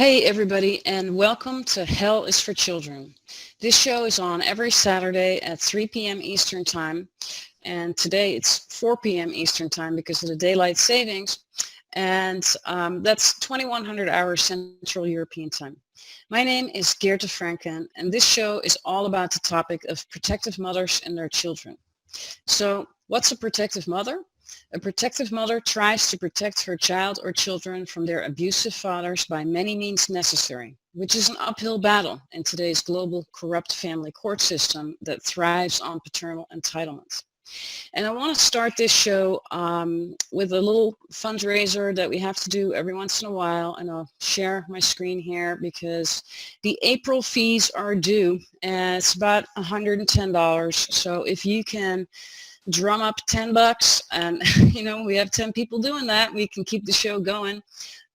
Hey everybody, and welcome to Hell is for Children. This show is on every Saturday at 3 p.m. Eastern Time, and today it's 4 p.m. Eastern Time because of the daylight savings, and that's 2100 hours Central European Time. My name is Geerte Frenken, and this show is all about the topic of protective mothers and their children. So, what's a protective mother? A protective mother tries to protect her child or children from their abusive fathers by many means necessary, which is an uphill battle in today's global corrupt family court system that thrives on paternal entitlement. And I want to start this show with a little fundraiser that we have to do every once in a while, and I'll share my screen here because the April fees are due, and it's about $110. So if you can drum up $10 and we have 10 people doing that, we can keep the show going.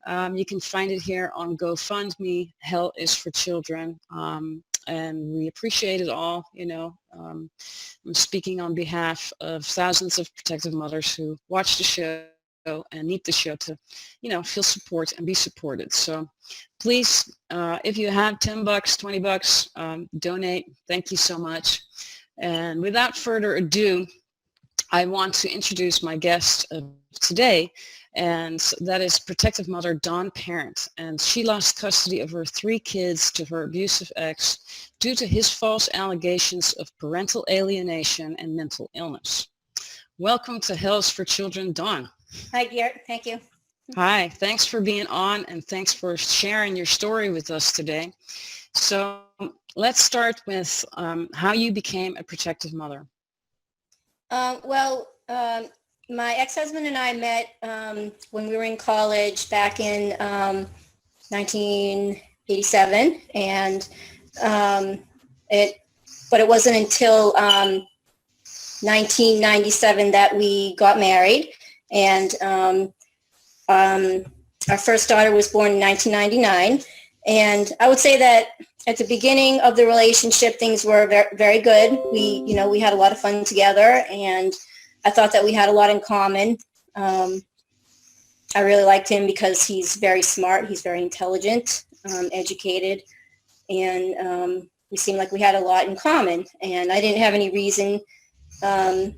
You can find it here on GoFundMe. Hell is for Children, and we appreciate it all. I'm speaking on behalf of thousands of protective mothers who watch the show and need the show to feel support and be supported. So please, if you have $10, $20, donate. Thank you so much. And without further ado, I want to introduce my guest of today, and that is protective mother Dawn Parent. And she lost custody of her 3 kids to her abusive ex due to his false allegations of parental alienation and mental illness. Welcome to Hell's for Children, Dawn. Hi, Geerte. Thank you. Hi. Thanks for being on, and thanks for sharing your story with us today. So let's start with how you became a protective mother. My ex-husband and I met when we were in college back in 1987, and it wasn't until 1997 that we got married, and our first daughter was born in 1999, and I would say that at the beginning of the relationship, things were very, very good. We had a lot of fun together, and I thought that we had a lot in common. I really liked him because he's very smart. He's very intelligent, educated, and we seemed like we had a lot in common. And I didn't have any reason to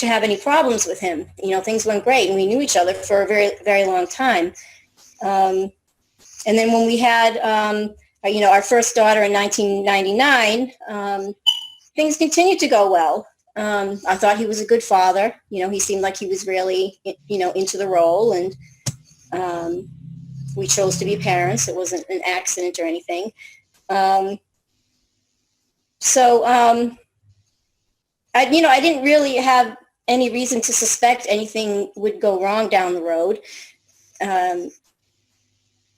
have any problems with him. Things went great, and we knew each other for a very, very long time. And then when we had, our first daughter in 1999, things continued to go well. I thought he was a good father. He seemed like he was really, into the role, and we chose to be parents. It wasn't an accident or anything. I didn't really have any reason to suspect anything would go wrong down the road.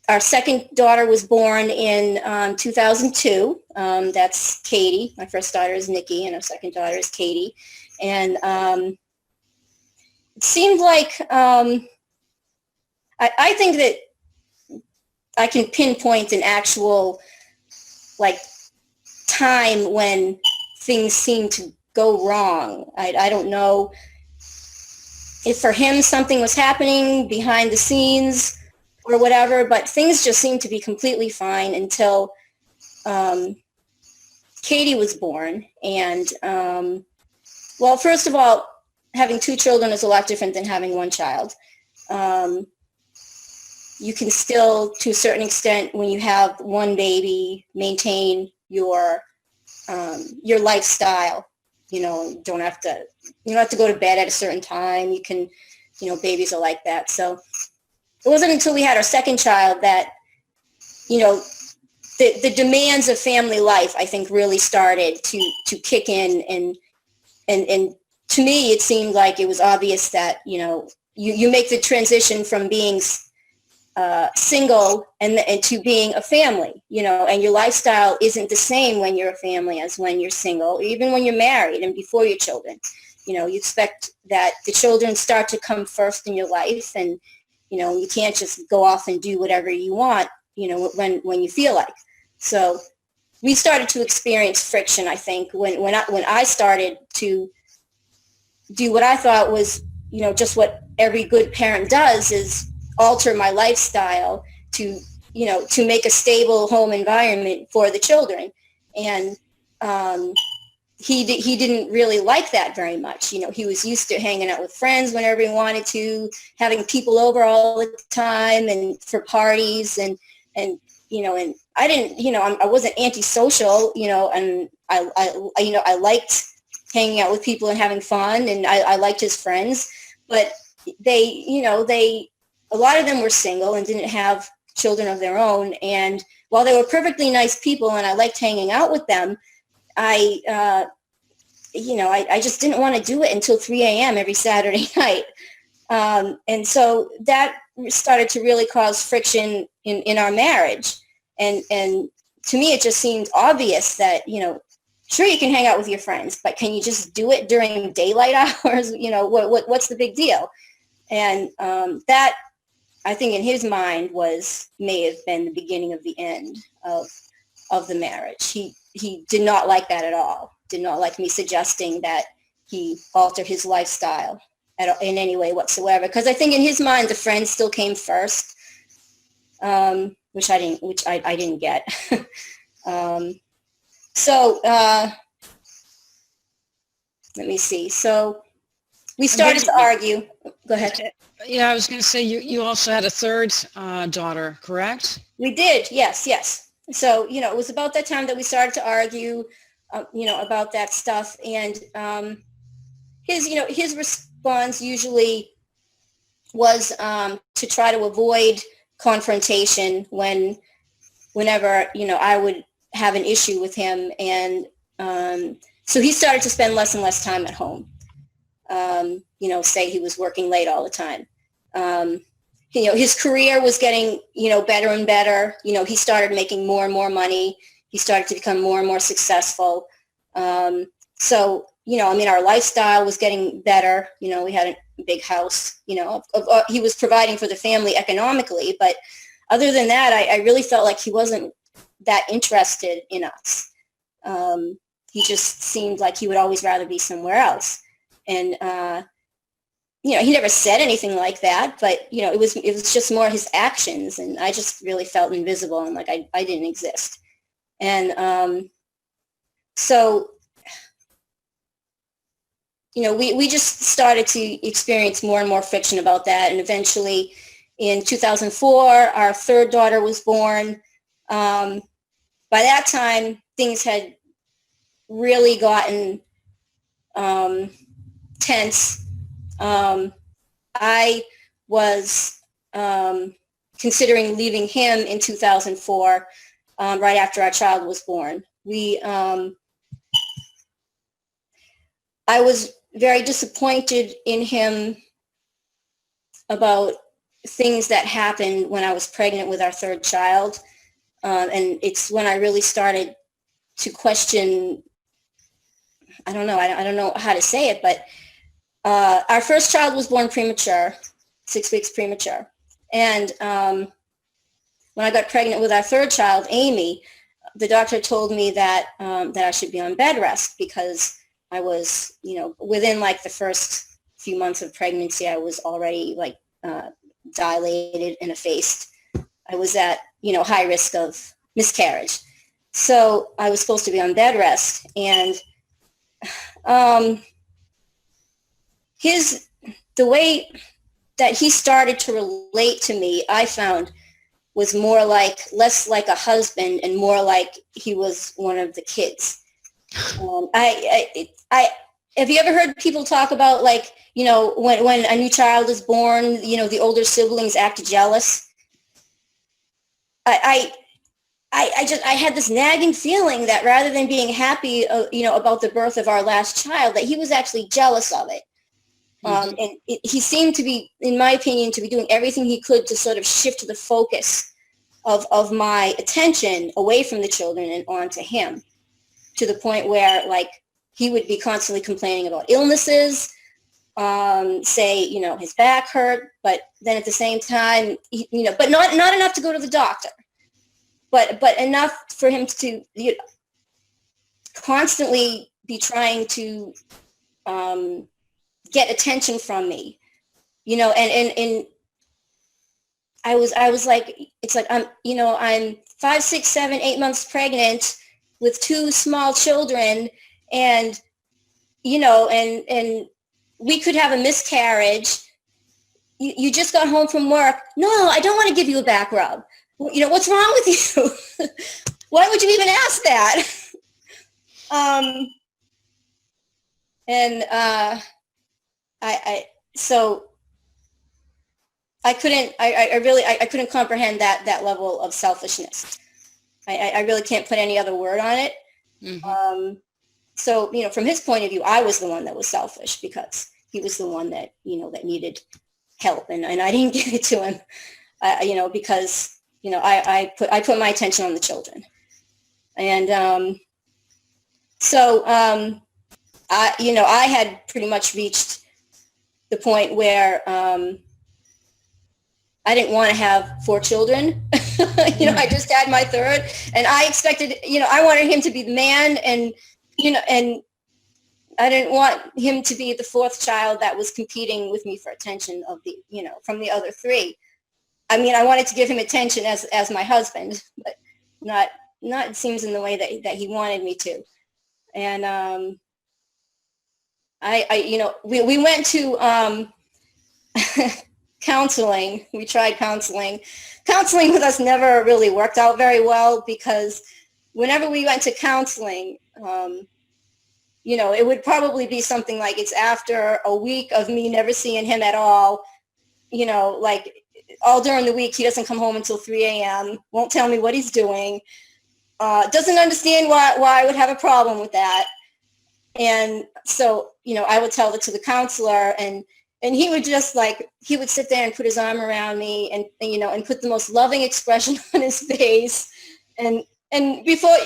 Our second daughter was born in 2002. That's Katie. My first daughter is Nikki, and our second daughter is Katie. And it seemed like I think that I can pinpoint an actual time when things seemed to go wrong. I don't know if for him something was happening behind the scenes or whatever, but things just seemed to be completely fine until Katie was born. And first of all, having 2 children is a lot different than having 1 child. You can still, to a certain extent, when you have 1 baby, maintain your lifestyle. You don't have to go to bed at a certain time. You can, babies are like that. So it wasn't until we had our second child that, the demands of family life, I think, really started to kick in. And to me, it seemed like it was obvious that, you make the transition from being single and to being a family, and your lifestyle isn't the same when you're a family as when you're single, or even when you're married and before your children. You expect that the children start to come first in your life, and you can't just go off and do whatever you want, when you feel like. So we started to experience friction, I think, when I started to do what I thought was, just what every good parent does, is alter my lifestyle to make a stable home environment for the children. And he didn't really like that very much. He was used to hanging out with friends whenever he wanted to, having people over all the time and for parties and I didn't, I wasn't antisocial, and I liked hanging out with people and having fun, and I liked his friends, but a lot of them were single and didn't have children of their own. And while they were perfectly nice people and I liked hanging out with them, I just didn't want to do it until 3 a.m. every Saturday night. And so that started to really cause friction in our marriage. And to me, it just seemed obvious that, sure, you can hang out with your friends, but can you just do it during daylight hours? What's the big deal? And that, I think in his mind may have been the beginning of the end of the marriage. He did not like that at all. Did not like me suggesting that he alter his lifestyle in any way whatsoever. Because I think in his mind, the friends still came first, which I didn't get. So let me see. So we started to argue. Go ahead. Yeah, I was going to say you also had a third daughter, correct? We did. Yes. So, it was about that time that we started to argue, about that stuff. And his response usually was to try to avoid confrontation whenever, I would have an issue with him. And so he started to spend less and less time at home. Say he was working late all the time. His career was getting, better and better. He started making more and more money. He started to become more and more successful. So, our lifestyle was getting better. We had a big house, he was providing for the family economically. But other than that, I really felt like he wasn't that interested in us. He just seemed like he would always rather be somewhere else. And, he never said anything like that, but, it was just more his actions. And I just really felt invisible and like I didn't exist. And so, we just started to experience more and more friction about that. And eventually in 2004, our third daughter was born. By that time, things had really gotten tense. I was considering leaving him in 2004, right after our child was born. I was very disappointed in him about things that happened when I was pregnant with our third child. And it's when I really started to question, I don't know how to say it, but our first child was born premature, 6 weeks premature. And when I got pregnant with our third child, Amy, the doctor told me that I should be on bed rest because I was, within like the first few months of pregnancy, I was already like dilated and effaced. I was at, high risk of miscarriage. So I was supposed to be on bed rest. And the way that he started to relate to me, I found was less like a husband and more like he was one of the kids. Have you ever heard people talk about like, when a new child is born, the older siblings act jealous? I had this nagging feeling that rather than being happy, about the birth of our last child, that he was actually jealous of it. Mm-hmm. And he seemed to be, in my opinion, to be doing everything he could to sort of shift the focus of my attention away from the children and onto him, to the point where like he would be constantly complaining about illnesses, say, his back hurt, but then at the same time, but not enough to go to the doctor, but enough for him to constantly be trying to get attention from me, and I was like, it's like, I'm 5, 6, 7, 8 months pregnant with 2 small children, and, and we could have a miscarriage. You just got home from work. No, I don't want to give you a back rub. What's wrong with you? Why would you even ask that? And so I couldn't comprehend that level of selfishness. I really can't put any other word on it. Mm-hmm. So, from his point of view, I was the one that was selfish because he was the one that, that needed help, and I didn't give it to him, because, I put my attention on the children. And so I had pretty much reached the point where I didn't want to have 4 children. I just had my 3rd, and I expected, I wanted him to be the man, and, and I didn't want him to be the 4th child that was competing with me for attention of the, from the other 3. I mean, I wanted to give him attention as my husband, but not it seems in the way that he wanted me to. And we went to counseling. We tried counseling. Counseling with us never really worked out very well, because whenever we went to counseling, it would probably be something like, it's after a week of me never seeing him at all, like all during the week, he doesn't come home until 3 a.m., won't tell me what he's doing, doesn't understand why I would have a problem with that. And so, I would tell it to the counselor, and he would just he would sit there and put his arm around me, and and put the most loving expression on his face. And before,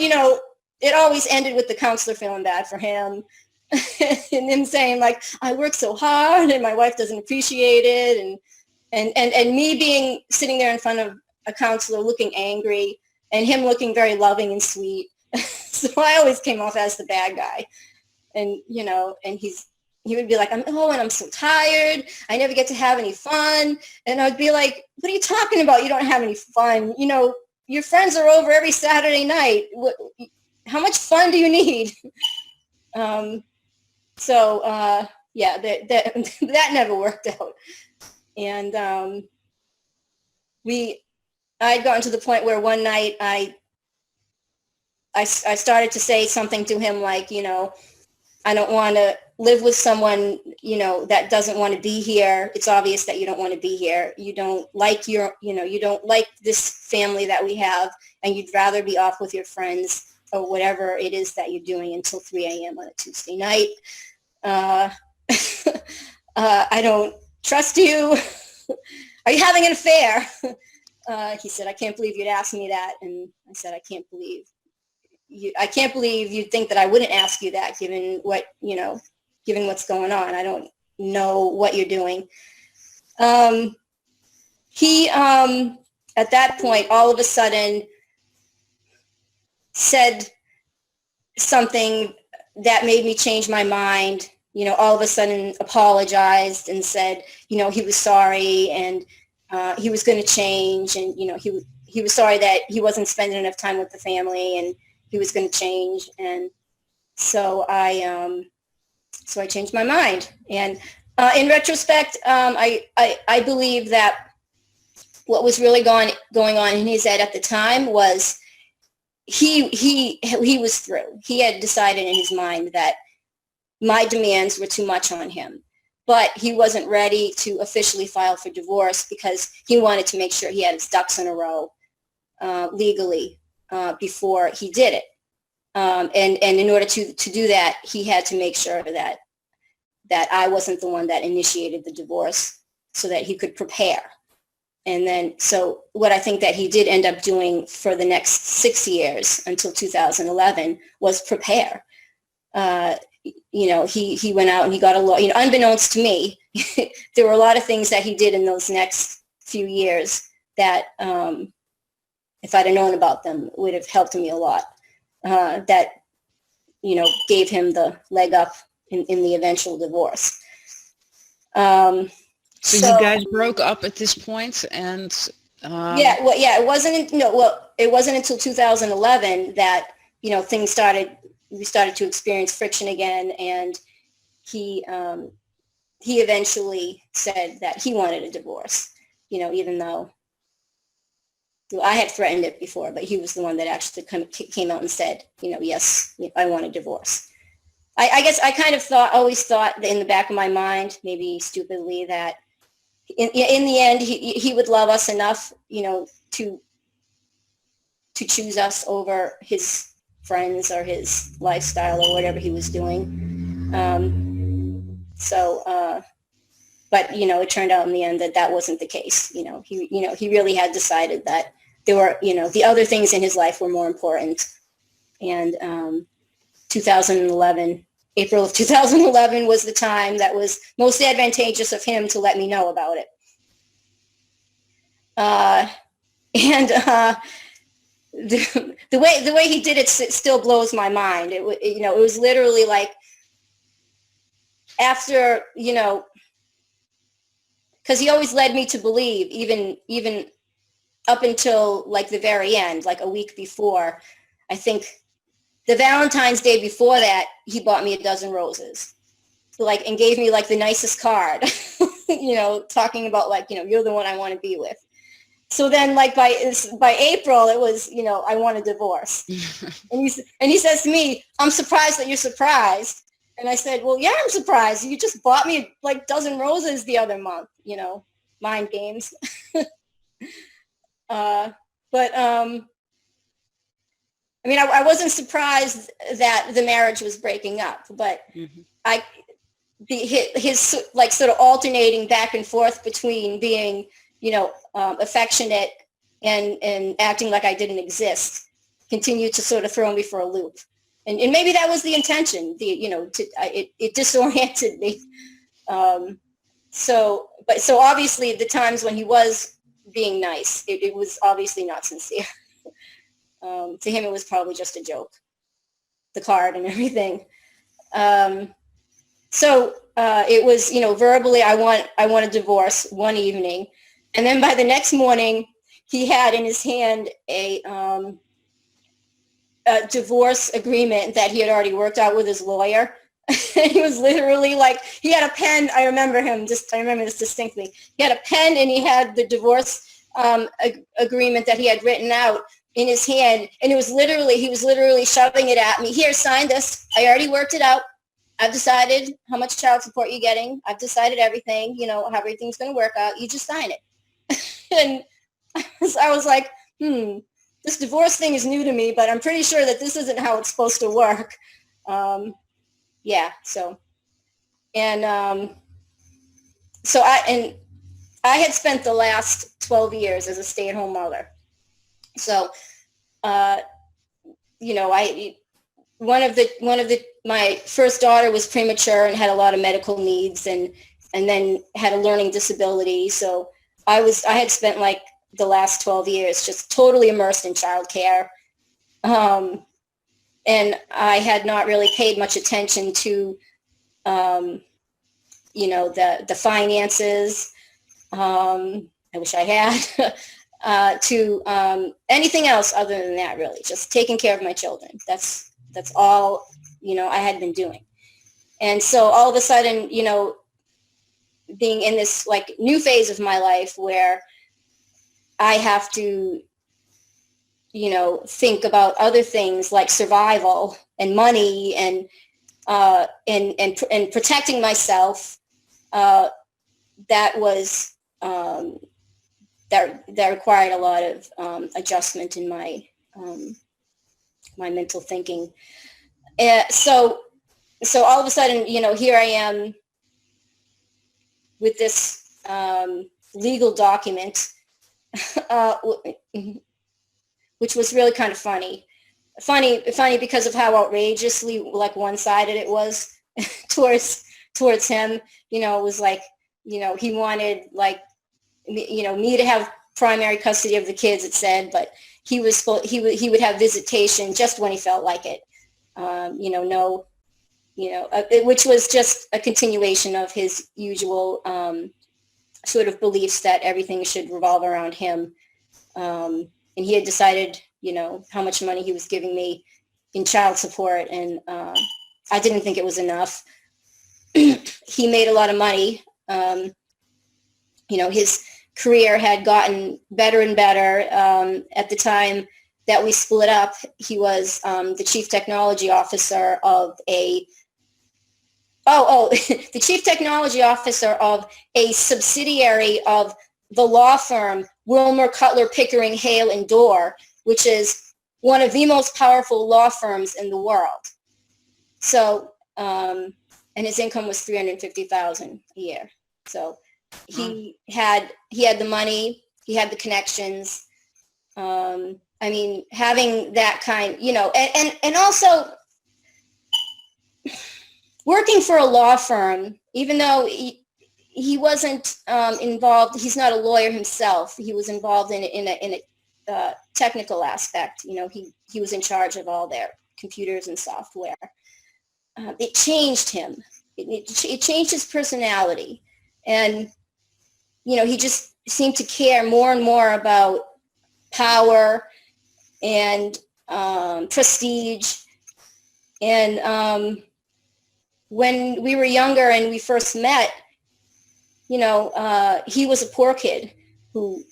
it always ended with the counselor feeling bad for him and him saying, I work so hard and my wife doesn't appreciate it. And me sitting there in front of a counselor looking angry, and him looking very loving and sweet. So I always came off as the bad guy. And, and he would be like, I'm so tired. I never get to have any fun. And I'd be like, what are you talking about? You don't have any fun. Your friends are over every Saturday night. How much fun do you need? That never worked out. And I'd gotten to the point where one night I started to say something to him like, I don't want to live with someone, that doesn't want to be here. It's obvious that you don't want to be here. You don't like you don't like this family that we have, and you'd rather be off with your friends or whatever it is that you're doing until 3 a.m. on a Tuesday night. I don't trust you. Are you having an affair? He said, I can't believe you'd ask me that. And I said, I can't believe you'd think that I wouldn't ask you that, given what's going on. I don't know what you're doing. He, at that point, all of a sudden said something that made me change my mind. All of a sudden apologized and said, he was sorry, and he was going to change, and, he was sorry that he wasn't spending enough time with the family, and he was going to change. And so I changed my mind. And in retrospect, I believe that what was really going on in his head at the time was he was through. He had decided in his mind that my demands were too much on him, but he wasn't ready to officially file for divorce because he wanted to make sure he had his ducks in a row legally before he did it. And in order to do that, he had to make sure that I wasn't the one that initiated the divorce, so that he could prepare. And then, so what I think that he did end up doing for the next 6 years until 2011 was prepare. He went out and he got a law, unbeknownst to me, there were a lot of things that he did in those next few years that, if I'd have known about them, would have helped me a lot. That, gave him the leg up in the eventual divorce. So you guys broke up at this point, and Yeah, well, yeah, it wasn't, no, well, it wasn't until 2011 that, we started to experience friction again. And he, he eventually said that he wanted a divorce, even though I had threatened it before, but he was the one that actually came out and said, yes, I want a divorce. I guess I kind of always thought in the back of my mind, maybe stupidly, that in the end, he would love us enough, to choose us over his friends or his lifestyle or whatever he was doing. But it turned out in the end that wasn't the case. He really had decided that there were, the other things in his life were more important. And 2011, April of 2011 was the time that was most advantageous of him to let me know about it. The way he did it still blows my mind. It was literally like after, because he always led me to believe, even up until like the very end, like a week before, I think the Valentine's Day before that, he bought me a dozen roses, and gave me like the nicest card, talking about you're the one I want to be with. So then by April, it was, I want a divorce. And he says to me, I'm surprised that you're surprised. And I said, well, yeah, I'm surprised. You just bought me like dozen roses the other month, mind games. I wasn't surprised that the marriage was breaking up, but his sort of alternating back and forth between being, affectionate and acting like I didn't exist continued to sort of throw me for a loop. And maybe that was the intention, it disoriented me. So obviously the times when he was being nice, it was obviously not sincere. To him, it was probably just a joke, the card and everything. So it was, verbally, I want a divorce one evening. And then by the next morning, he had in his hand a divorce agreement that he had already worked out with his lawyer. He was literally he had a pen. I remember this distinctly. He had a pen and he had the divorce agreement that he had written out in his hand. And he was literally shoving it at me. Here, sign this. I already worked it out. I've decided how much child support you're getting. I've decided everything, how everything's going to work out. You just sign it. And I was like, this divorce thing is new to me, but I'm pretty sure that this isn't how it's supposed to work. Yeah. So I had spent the last 12 years as a stay-at-home mother. So, my first daughter was premature and had a lot of medical needs and then had a learning disability. So I had spent the last 12 years just totally immersed in childcare. And I had not really paid much attention to, the finances. I wish I had to anything else other than that, really, just taking care of my children. That's all, I had been doing. And so all of a sudden, being in this new phase of my life where I have to, think about other things like survival and money and protecting myself, that was, that required a lot of adjustment in my mental thinking. So all of a sudden, here I am with this legal document, which was really kind of funny because of how outrageously one-sided it was towards him. It was he wanted me to have primary custody of the kids, it said, but he would have visitation just when he felt like it. Which was just a continuation of his usual sort of beliefs that everything should revolve around him. And he had decided, how much money he was giving me in child support. And I didn't think it was enough. He made a lot of money. His career had gotten better and better. At the time that we split up, he was the chief technology officer of the chief technology officer of a subsidiary of the law firm Wilmer, Cutler, Pickering, Hale, and Dorr, which is one of the most powerful law firms in the world. So, and his income was $350,000 a year. So he had the money, he had the connections. Having that kind, and also working for a law firm, even though he wasn't involved, he's not a lawyer himself. He was involved in a technical aspect. He was in charge of all their computers and software. It changed him. It changed his personality. And, he just seemed to care more and more about power and prestige. And when we were younger and we first met, he was a poor kid who,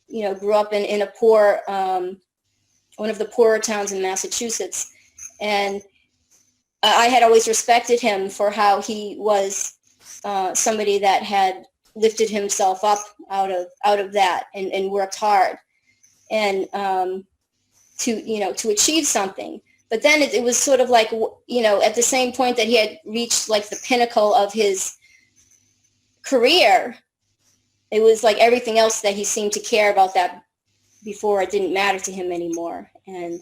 grew up in a poor, one of the poorer towns in Massachusetts. And I had always respected him for how he was somebody that had lifted himself up out of that and worked hard and to achieve something. But then it was sort of like, at the same point that he had reached like the pinnacle of his career, it was like everything else that he seemed to care about that before, it didn't matter to him anymore. And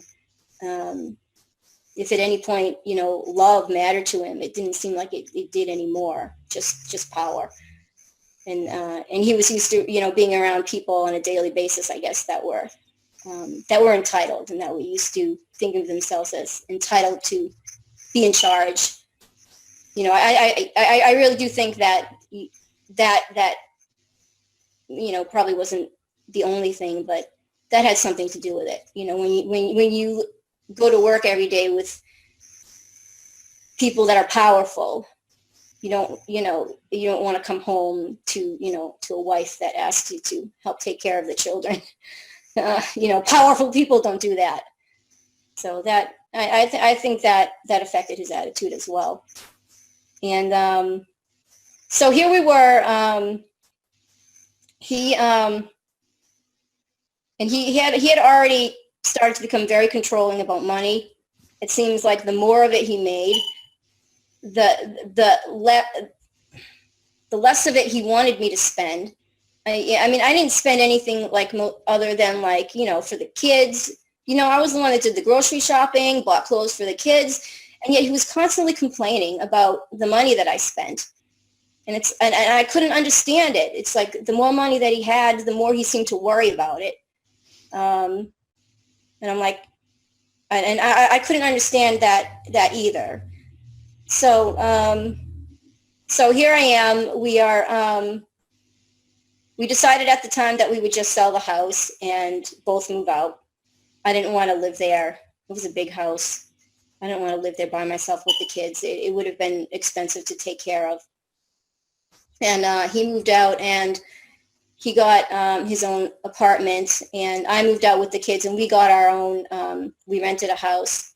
if at any point, love mattered to him, it didn't seem like it did anymore, just power. And he was used to, being around people on a daily basis, I guess, that were entitled and that were used to think of themselves as entitled to be in charge. I really do think that probably wasn't the only thing, but that had something to do with it. When you go to work every day with people that are powerful, you don't want to come home to a wife that asks you to help take care of the children. Powerful people don't do that. So that I think that affected his attitude as well. And so here we were. He had already started to become very controlling about money. It seems like the more of it he made, the less of it he wanted me to spend. I didn't spend anything like other than like, for the kids. I was the one that did the grocery shopping, bought clothes for the kids, and yet he was constantly complaining about the money that I spent. And I couldn't understand it. It's like the more money that he had, the more he seemed to worry about it. And I'm like, and I couldn't understand that either. So here I am. We decided at the time that we would just sell the house and both move out. I didn't want to live there. It was a big house. I didn't want to live there by myself with the kids. It would have been expensive to take care of. And he moved out and he got his own apartment, and I moved out with the kids, and we got our own, we rented a house.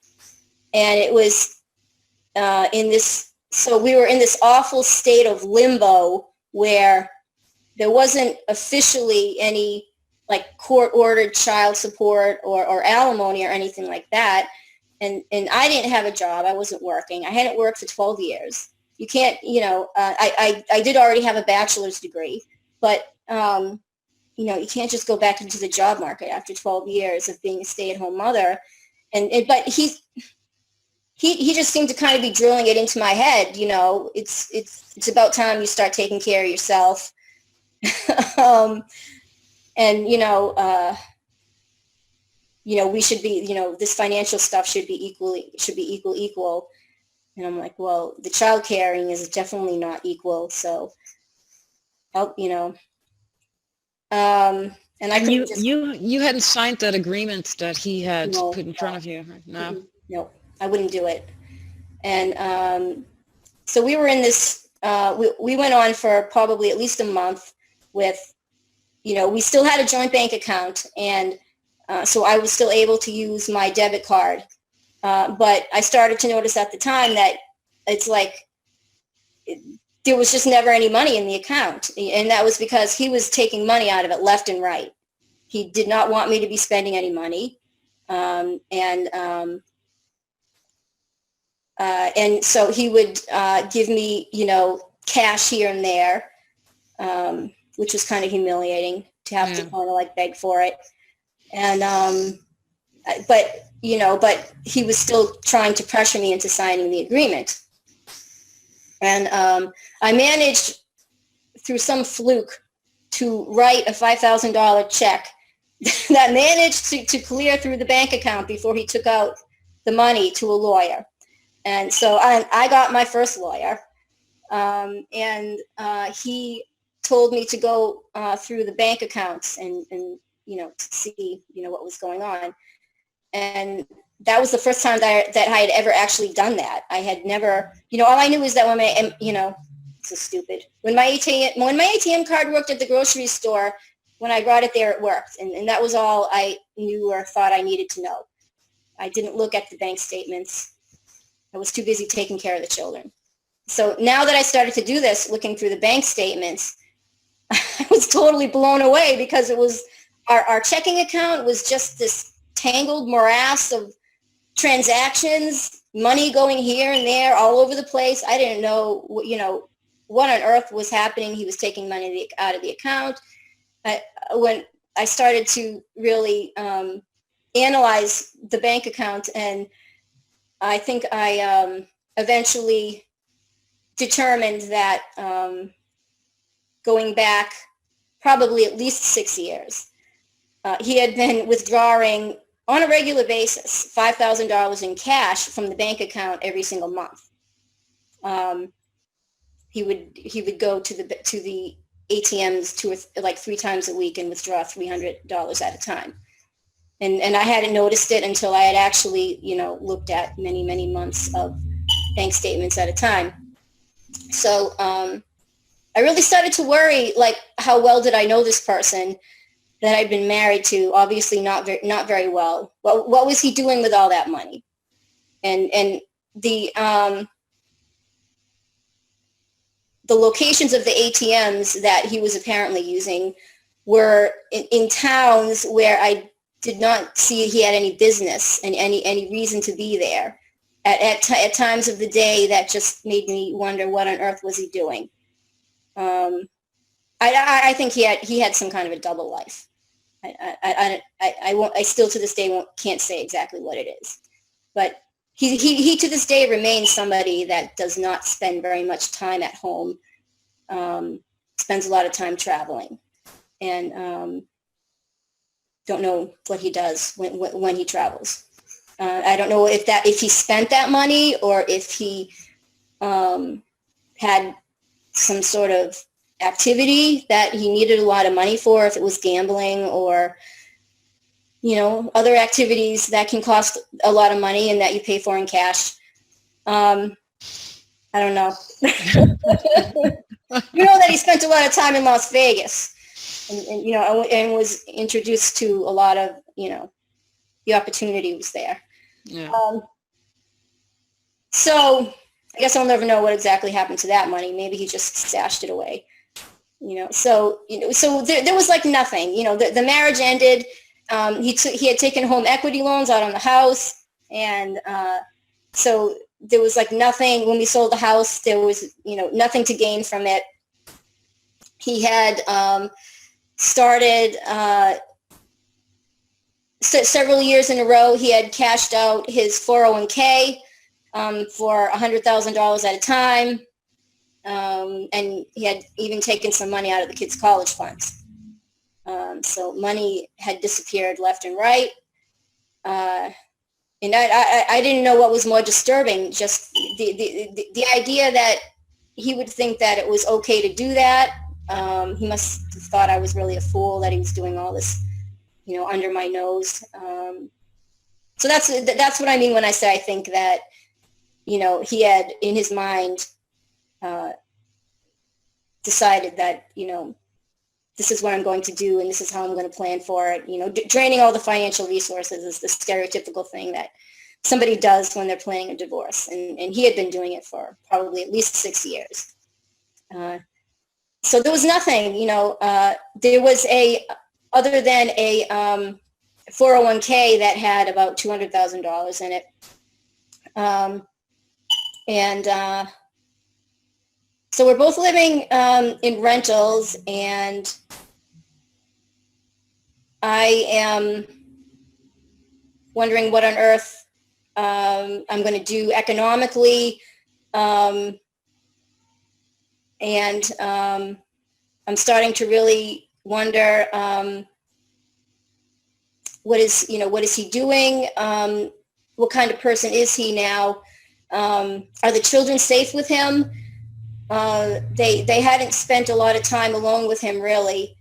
And it was so we were in this awful state of limbo where there wasn't officially any like court-ordered child support or alimony or anything like that. And I didn't have a job. I wasn't working. I hadn't worked for 12 years. You can't, I did already have a bachelor's degree, but, you can't just go back into the job market after 12 years of being a stay-at-home mother. But he just seemed to kind of be drilling it into my head. It's about time you start taking care of yourself. And, we should be, this financial stuff should be equal. And I'm like, well, the child caring is definitely not equal. So, And I And couldn't just, you hadn't signed that agreement that he had no, put in front of you, right? No. no, I wouldn't do it. And so we were in this, we went on for probably at least a month with, we still had a joint bank account, and so I was still able to use my debit card. But I started to notice at the time that it's like there was just never any money in the account. And that was because he was taking money out of it left and right. He did not want me to be spending any money. And so he would give me, cash here and there, which was kind of humiliating to have to kind of like beg for it. And but he was still trying to pressure me into signing the agreement. And I managed through some fluke to write a $5,000 check that managed to clear through the bank account before he took out the money to a lawyer. And so I got my first lawyer, and he told me to go through the bank accounts and to see, what was going on. And that was the first time that I had ever actually done that. I had never, all I knew is that when so stupid. When my ATM card worked at the grocery store, when I brought it there, it worked. And that was all I knew or thought I needed to know. I didn't look at the bank statements. I was too busy taking care of the children. So now that I started to do this, looking through the bank statements, I was totally blown away because it was our checking account was just this tangled morass of transactions, money going here and there all over the place. I didn't know, what on earth was happening. He was taking money out of the account. When I started to really analyze the bank account, and I think I eventually determined that going back probably at least 6 years, he had been withdrawing on a regular basis $5,000 in cash from the bank account every single month. He would go to the ATMs like 3 times a week and withdraw $300 at a time. And I hadn't noticed it until I had actually, looked at many, many months of bank statements at a time. So I really started to worry, like, how well did I know this person that I'd been married to? Obviously not very well. What was he doing with all that money? And the locations of the ATMs that he was apparently using were in towns where I did not see he had any business and any reason to be there at times of the day. That just made me wonder, what on earth was he doing? I think he had some kind of a double life. I still to this day can't say exactly what it is, but he to this day remains somebody that does not spend very much time at home, spends a lot of time traveling, and don't know what he does when he travels. I don't know if he spent that money or if he had some sort of activity that he needed a lot of money for, if it was gambling or other activities that can cost a lot of money and that you pay for in cash. I don't know. That he spent a lot of time in Las Vegas and was introduced to a lot of the opportunity was there. Yeah. So I guess I'll never know what exactly happened to that money. Maybe he just stashed it away. So there was like nothing. The marriage ended. He had taken home equity loans out on the house, and so there was like nothing. When we sold the house, there was nothing to gain from it. He had started several years in a row. He had cashed out his 401k for $100,000 at a time. And he had even taken some money out of the kids' college funds. So money had disappeared left and right. And I didn't know what was more disturbing, just the idea that he would think that it was okay to do that, He must have thought I was really a fool, that he was doing all this, under my nose. So that's what I mean when I say I think that, he had in his mind decided that, this is what I'm going to do and this is how I'm going to plan for it. Draining all the financial resources is the stereotypical thing that somebody does when they're planning a divorce. And he had been doing it for probably at least 6 years. So there was nothing, there was other than a 401k that had about $200,000 in it. So we're both living in rentals, and I am wondering what on earth I'm going to do economically. And I'm starting to really wonder what is he doing? What kind of person is he now? Are the children safe with him? They hadn't spent a lot of time alone with him, really.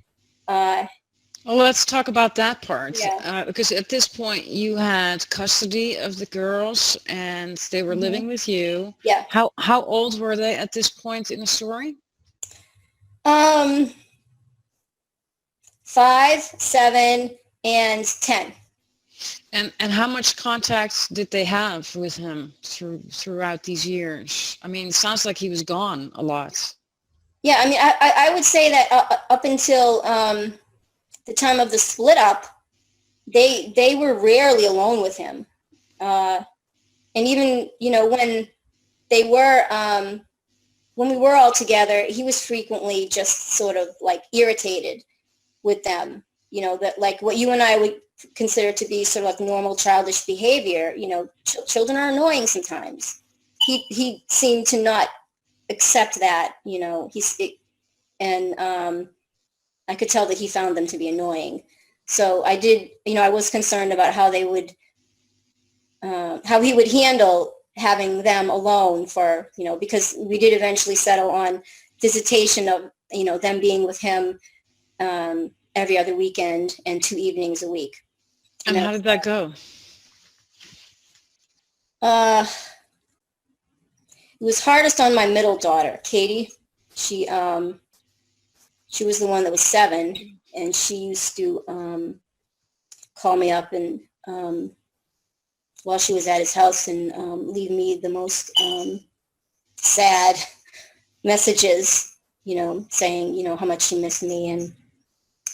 Well, let's talk about that part. Yeah. Because at this point, you had custody of the girls, and they were living with you. Yeah. How old were they at this point in the story? 5, 7, and 10. And how much contact did they have with him throughout these years? I mean, it sounds like he was gone a lot. Yeah, I mean, I would say that up until the time of the split up, they were rarely alone with him. And even, when they were, when we were all together, he was frequently just sort of like irritated with them, that like what you and I would consider to be sort of like normal childish behavior. Children are annoying sometimes. He seemed to not accept that, and I could tell that he found them to be annoying. So I did, I was concerned about how they would, how he would handle having them alone for, because we did eventually settle on visitation of, them being with him every other weekend and 2 evenings a week. And how did that go? It was hardest on my middle daughter, Katie. She was the one that was 7, and she used to call me up and while she was at his house and leave me the most sad messages, saying, how much she missed me, and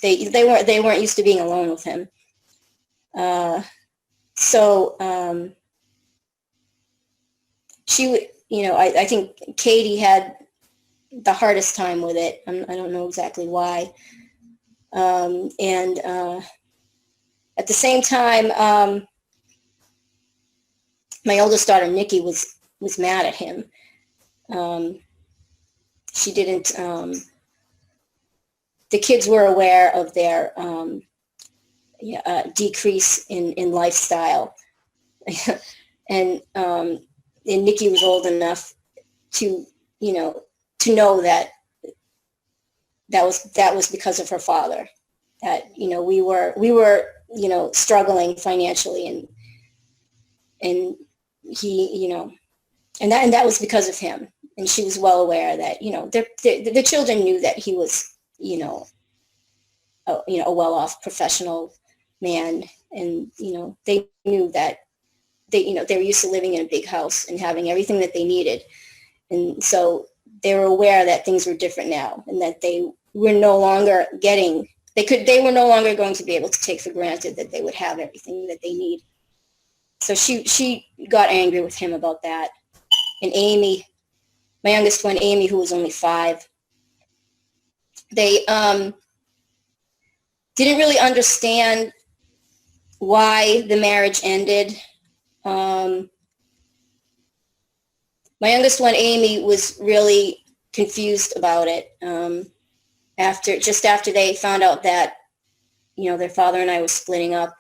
they weren't used to being alone with him. So she would, I think Katie had the hardest time with it. I don't know exactly why. And at the same time, my oldest daughter, Nikki, was mad at him. She didn't, the kids were aware of their decrease in lifestyle. And Nikki was old enough to know that was because of her father, that, we were, struggling financially, and he, and that was because of him. And she was well aware that, the children knew that he was, a well-off professional man. And, they knew that they were used to living in a big house and having everything that they needed. And so they were aware that things were different now, and that they were no longer they were no longer going to be able to take for granted that they would have everything that they need. So she got angry with him about that. And Amy, my youngest one, Amy, who was only 5, they didn't really understand why the marriage ended. My youngest one, Amy, was really confused about it. After they found out that, their father and I were splitting up,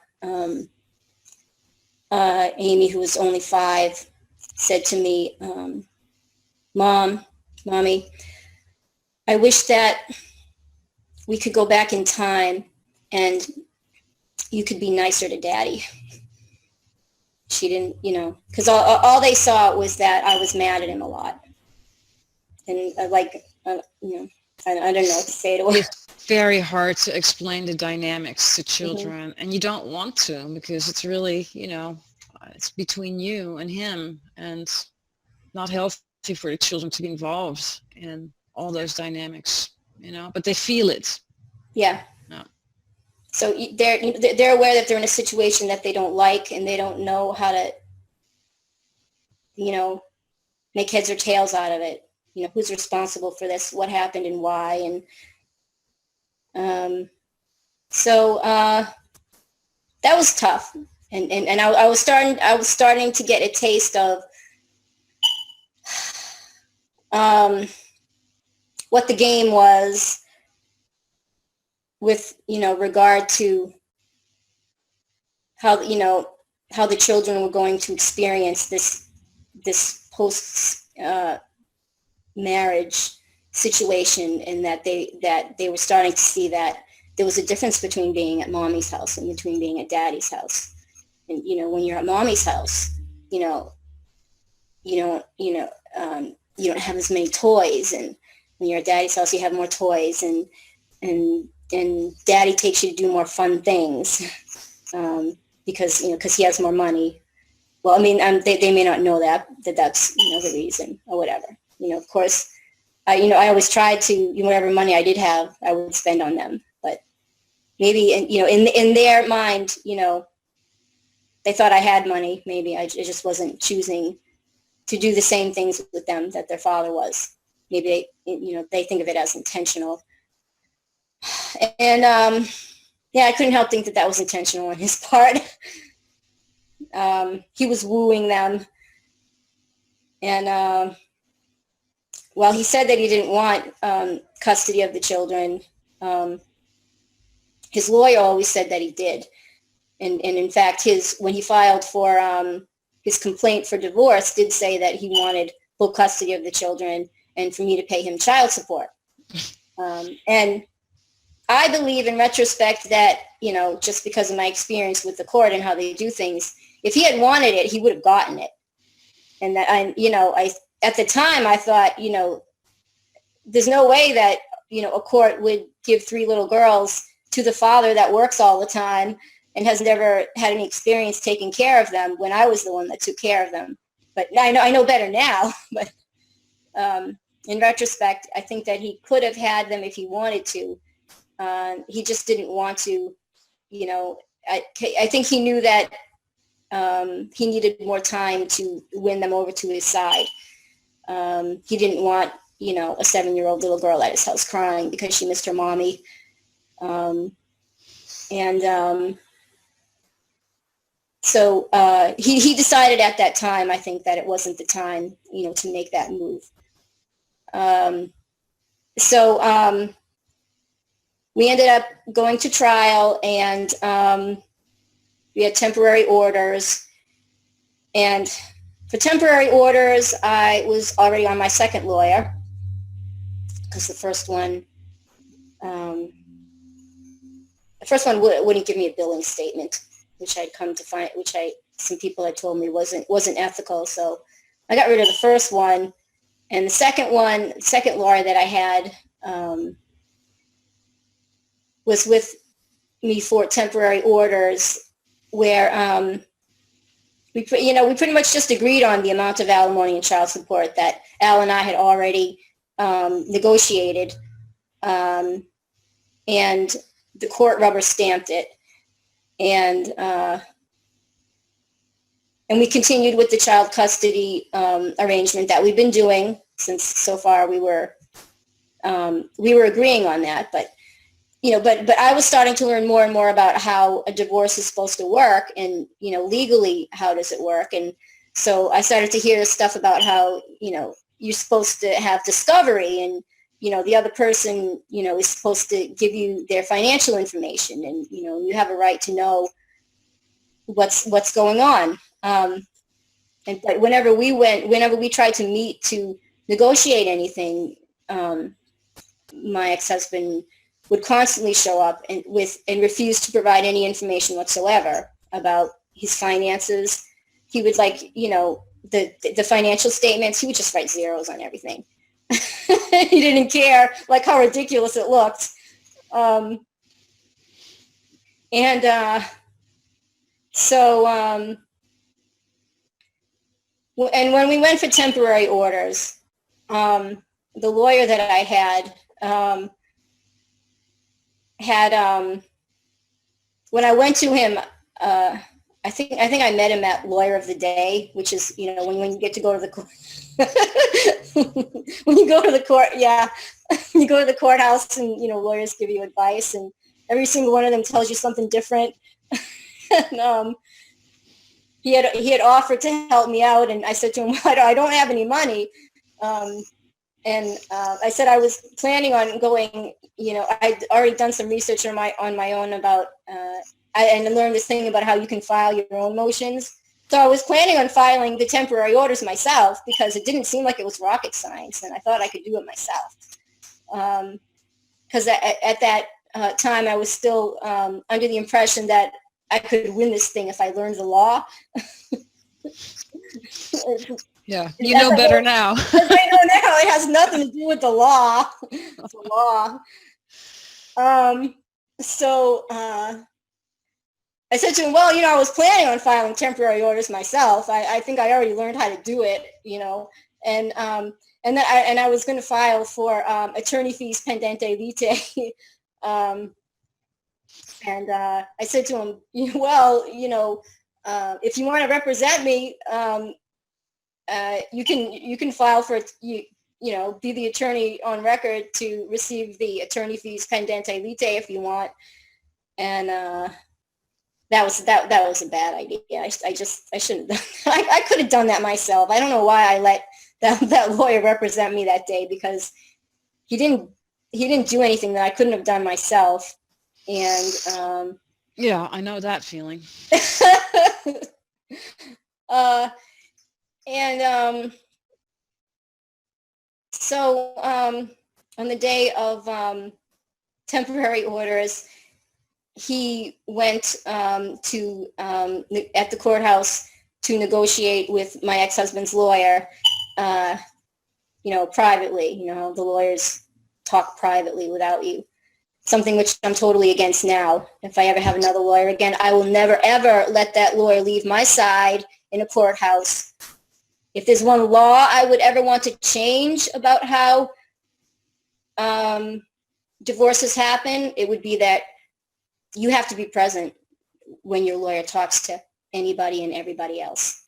Amy, who was only 5, said to me, Mommy, I wish that we could go back in time and you could be nicer to Daddy. She didn't, because all they saw was that I was mad at him a lot. And I don't know what to say to her. It's very hard to explain the dynamics to children, Mm-hmm. and you don't want to, because it's really, it's between you and him, and not healthy for the children to be involved in all those dynamics, but they feel it. Yeah. No. So they're aware that they're in a situation that they don't like, and they don't know how to, make heads or tails out of it. Who's responsible for this, what happened and why. And so that was tough. And I was starting to get a taste of what the game was with, regard to how the children were going to experience this post marriage situation, and that they were starting to see that there was a difference between being at Mommy's house and between being at Daddy's house. And when you're at Mommy's house, you don't have as many toys, and when you're at Daddy's house, you have more toys, and Daddy takes you to do more fun things because he has more money. Well, I mean, they may not know that's the reason or whatever. Of course, I always tried to, whatever money I did have, I would spend on them. But maybe, in their mind, they thought I had money. Maybe I just wasn't choosing to do the same things with them that their father was. Maybe they think of it as intentional. And I couldn't help think that was intentional on his part. He was wooing them, and well, he said that he didn't want custody of the children. His lawyer always said that he did, and in fact, when he filed for his complaint for divorce, did say that he wanted full custody of the children and for me to pay him child support. And I believe, in retrospect, that just because of my experience with the court and how they do things, if he had wanted it, he would have gotten it. And that I at the time I thought, there's no way that, a court would give 3 little girls to the father that works all the time and has never had any experience taking care of them, when I was the one that took care of them. But I know better now. But in retrospect, I think that he could have had them if he wanted to. He just didn't want to, I think he knew that he needed more time to win them over to his side. He didn't want, a 7-year-old little girl at his house crying because she missed her mommy. So he decided at that time, I think, that it wasn't the time, to make that move. So we ended up going to trial, and we had temporary orders. And for temporary orders, I was already on my second lawyer, because the first one wouldn't give me a billing statement, which I'd come to find, some people had told me wasn't ethical. So I got rid of the first one, and the second lawyer that I had was with me for temporary orders, where we pretty much just agreed on the amount of alimony and child support that Al and I had already negotiated, and the court rubber stamped it, and we continued with the child custody arrangement that we've been doing since so far. We were agreeing on that, but I was starting to learn more and more about how a divorce is supposed to work, and legally, how does it work? And so I started to hear stuff about how you're supposed to have discovery, and the other person is supposed to give you their financial information, and you have a right to know what's going on. But whenever we tried to meet to negotiate anything, my ex-husband would constantly show up and refuse to provide any information whatsoever about his finances. He would the financial statements, he would just write zeros on everything. He didn't care how ridiculous it looked. And when we went for temporary orders, the lawyer that I had when I went to him, I think I met him at Lawyer of the Day, which is, when you get to go to the court. When you go to the court, yeah, you go to the courthouse and, lawyers give you advice, and every single one of them tells you something different. And, he had offered to help me out, and I said to him, well, I don't have any money. And I said I was planning on going, I'd already done some research on my own about, and learned this thing about how you can file your own motions. So I was planning on filing the temporary orders myself because it didn't seem like it was rocket science, and I thought I could do it myself. Because at that time, I was still under the impression that I could win this thing if I learned the law. Yeah, you know better now. I know now it has nothing to do with the law. It's the law. So I said to him, well, I was planning on filing temporary orders myself. I think I already learned how to do it, and I was going to file for attorney fees pendente lite. And I said to him, well, if you want to represent me, you can file for be the attorney on record to receive the attorney fees pendente lite if you want. And that was a bad idea. I shouldn't. I could have done that myself. I don't know why I let that lawyer represent me that day, because he didn't do anything that I couldn't have done myself. And yeah, I know that feeling. So on the day of temporary orders, he went at the courthouse to negotiate with my ex-husband's lawyer, privately. The lawyers talk privately without you. Something which I'm totally against now. If I ever have another lawyer again, I will never, ever let that lawyer leave my side in a courthouse. If there's one law I would ever want to change about how divorces happen, it would be that you have to be present when your lawyer talks to anybody and everybody else.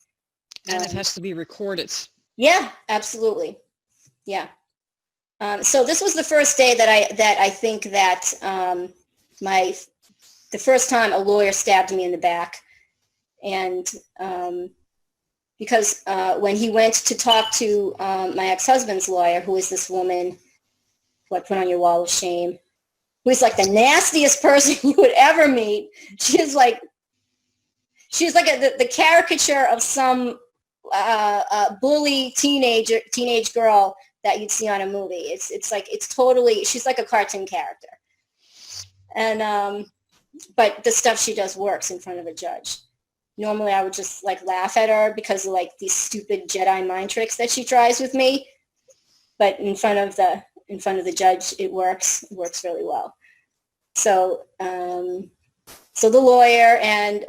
And it has to be recorded. Yeah, absolutely. Yeah. So this was the first day that I think that the first time a lawyer stabbed me in the back. And because when he went to talk to my ex-husband's lawyer, who is this woman who I put on your wall of shame, who is like the nastiest person you would ever meet. She's like the caricature of some bully teenage girl that you'd see on a movie. She's like a cartoon character. And but the stuff she does works in front of a judge. Normally I would just laugh at her because of these stupid Jedi mind tricks that she tries with me. But in front of the judge, it works really well. So so the lawyer and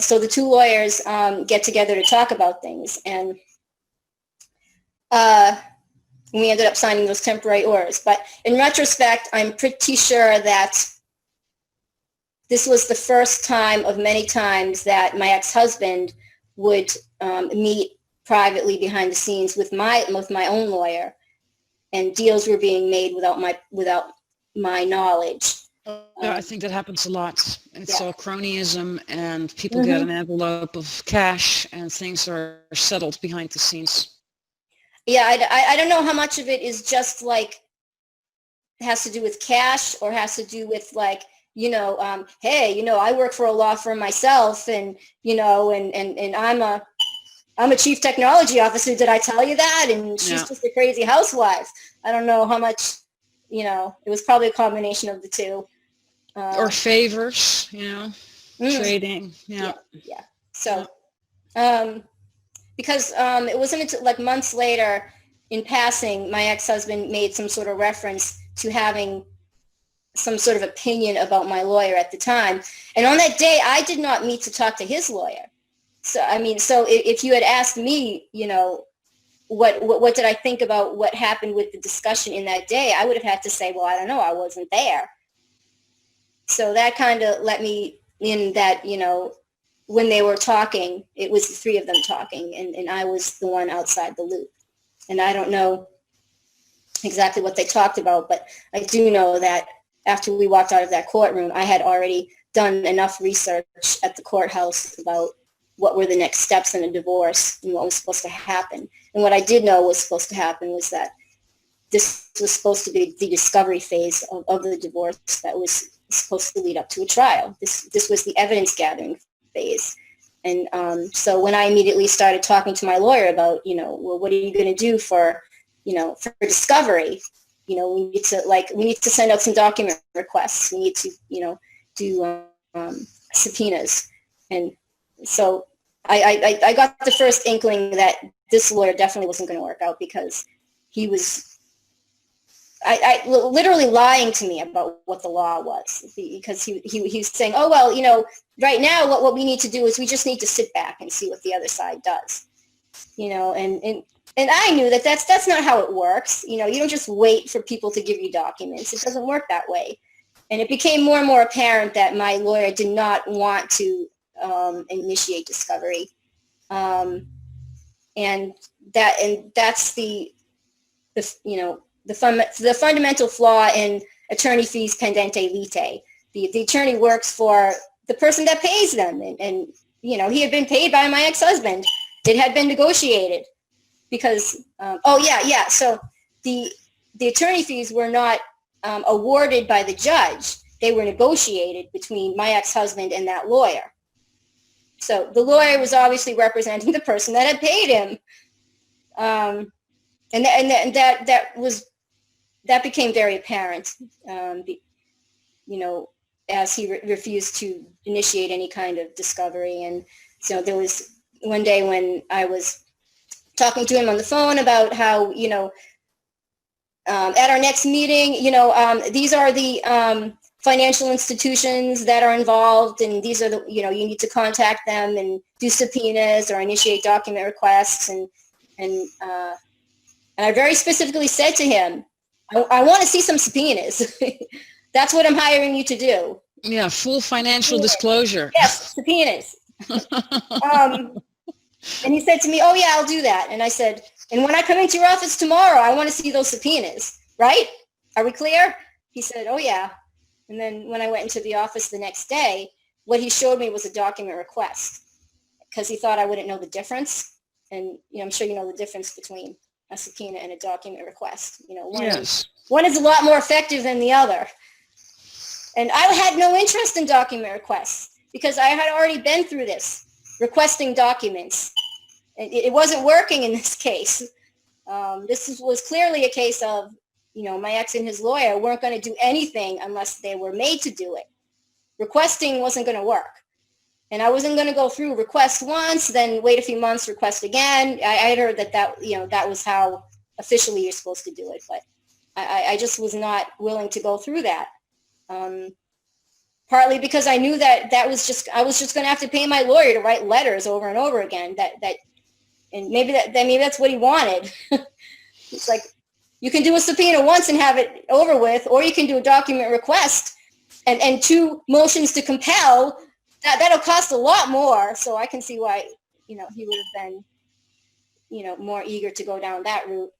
so the two lawyers get together to talk about things, and we ended up signing those temporary orders. But in retrospect, I'm pretty sure that this was the first time of many times that my ex-husband would meet privately behind the scenes with my own lawyer, and deals were being made without my knowledge. I think that happens a lot. It's all cronyism, and people Mm-hmm. get an envelope of cash, and things are settled behind the scenes. Yeah, I don't know how much of it is just has to do with cash, or has to do with hey, I work for a law firm myself, and and I'm a chief technology officer. Did I tell you that? And she's just a crazy housewife. I don't know how much it was probably a combination of the two. Or favors, trading. Yeah. So, because it wasn't until like months later, in passing, my ex-husband made some sort of reference to having some sort of opinion about my lawyer at the time. And on that day, I did not meet to talk to his lawyer. So, so if you had asked me, what did I think about what happened with the discussion in that day, I would have had to say, well, I don't know, I wasn't there. So that kind of let me in that, when they were talking, it was the three of them talking, and I was the one outside the loop. And I don't know exactly what they talked about, but I do know that after we walked out of that courtroom, I had already done enough research at the courthouse about what were the next steps in a divorce and what was supposed to happen. And what I did know was supposed to happen was that this was supposed to be the discovery phase of the divorce that was supposed to lead up to a trial. This was the evidence gathering phase. And so when I immediately started talking to my lawyer about, well, what are you going to do for discovery? We need to send out some document requests. We need to, do subpoenas. And so I got the first inkling that this lawyer definitely wasn't going to work out, because he was literally lying to me about what the law was, because he was saying, oh, well, right now what we need to do is we just need to sit back and see what the other side does, and I knew that that's not how it works. You don't just wait for people to give you documents. It doesn't work that way. And it became more and more apparent that my lawyer did not want to initiate discovery. And that's the fundamental flaw in attorney fees pendente lite. The attorney works for the person that pays them. And he had been paid by my ex-husband. It had been negotiated because, so the attorney fees were not awarded by the judge. They were negotiated between my ex-husband and that lawyer. So the lawyer was obviously representing the person that had paid him. And that became very apparent, as he refused to initiate any kind of discovery. And so there was one day when I was talking to him on the phone about how, at our next meeting, these are the financial institutions that are involved, and these are the, you need to contact them and do subpoenas or initiate document requests. And I very specifically said to him, I want to see some subpoenas. That's what I'm hiring you to do. Yeah, full financial disclosure. Yes, subpoenas. And he said to me, oh, yeah, I'll do that. And I said, and when I come into your office tomorrow, I want to see those subpoenas, right? Are we clear? He said, oh, yeah. And then when I went into the office the next day, what he showed me was a document request, because he thought I wouldn't know the difference. And, I'm sure you know the difference between a subpoena and a document request. One is a lot more effective than the other. And I had no interest in document requests because I had already been through this, requesting documents. It wasn't working in this case. This was clearly a case of, my ex and his lawyer weren't going to do anything unless they were made to do it. Requesting wasn't going to work. And I wasn't going to go through request once, then wait a few months, request again. I had heard that was how officially you're supposed to do it. But I just was not willing to go through that. Partly because I knew that I was just going to have to pay my lawyer to write letters over and over again. And maybe that's what he wanted. It's like, you can do a subpoena once and have it over with, or you can do a document request and 2 motions to compel. That'll cost a lot more. So I can see why, he would have been, more eager to go down that route.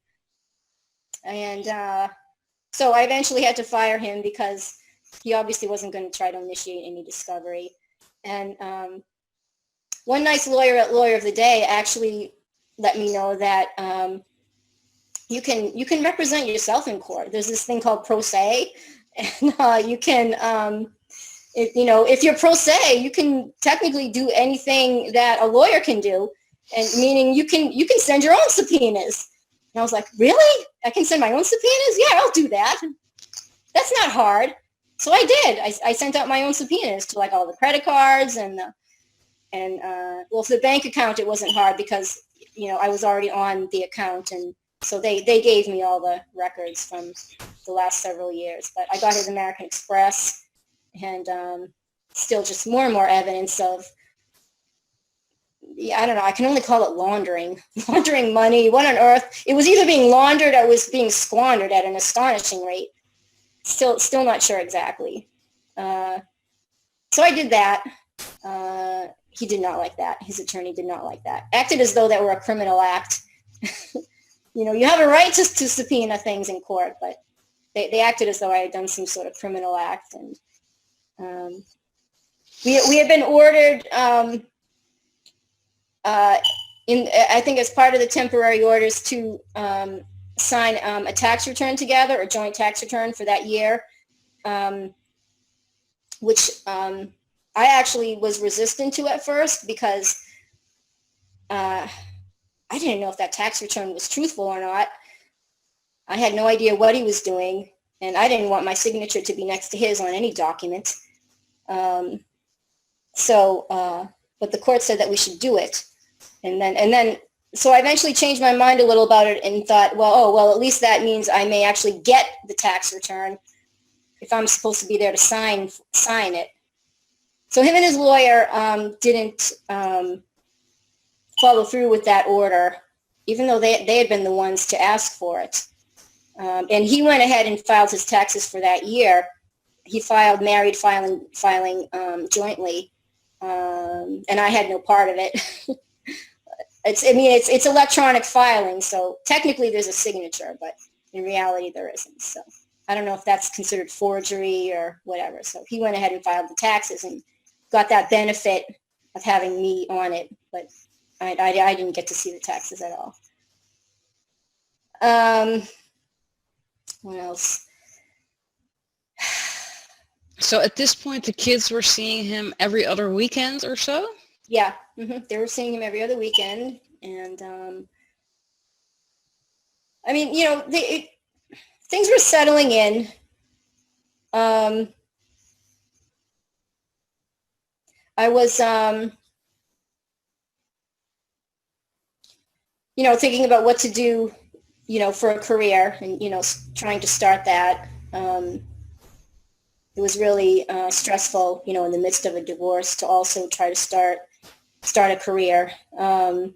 And so I eventually had to fire him because he obviously wasn't going to try to initiate any discovery. And one nice lawyer at Lawyer of the Day actually let me know that you can represent yourself in court. There's this thing called pro se, and you can, if you're pro se, you can technically do anything that a lawyer can do, and meaning you can send your own subpoenas. And I was like, really? I can send my own subpoenas? Yeah, I'll do that. that's not hard. So I did. I sent out my own subpoenas to like all the credit cards well, for the bank account, it wasn't hard because, I was already on the account. And so they gave me all the records from the last several years. But I got his American Express and still just more and more evidence of, I don't know, I can only call it laundering money. What on earth? It was either being laundered or it was being squandered at an astonishing rate. Still not sure exactly. So I did that. He did not like that. His attorney did not like that. Acted as though that were a criminal act. You have a right to subpoena things in court, but they acted as though I had done some sort of criminal act. And we had been ordered, I think as part of the temporary orders, to sign a tax return together, a joint tax return for that year, which I actually was resistant to at first because I didn't know if that tax return was truthful or not. I had no idea what he was doing, and I didn't want my signature to be next to his on any document. But the court said that we should do it. So I eventually changed my mind a little about it and thought, well, at least that means I may actually get the tax return if I'm supposed to be there to sign it. So him and his lawyer didn't follow through with that order, even though they had been the ones to ask for it. And he went ahead and filed his taxes for that year. He filed married filing jointly, and I had no part of it. It's electronic filing, so technically there's a signature, but in reality there isn't. So I don't know if that's considered forgery or whatever. So he went ahead and filed the taxes and got that benefit of having me on it, but I didn't get to see the taxes at all. What else? So at this point, the kids were seeing him every other weekend or so? Yeah, they were seeing him every other weekend. And, things were settling in. I was, thinking about what to do, for a career and, trying to start that. It was really stressful, in the midst of a divorce to also try to start a career, while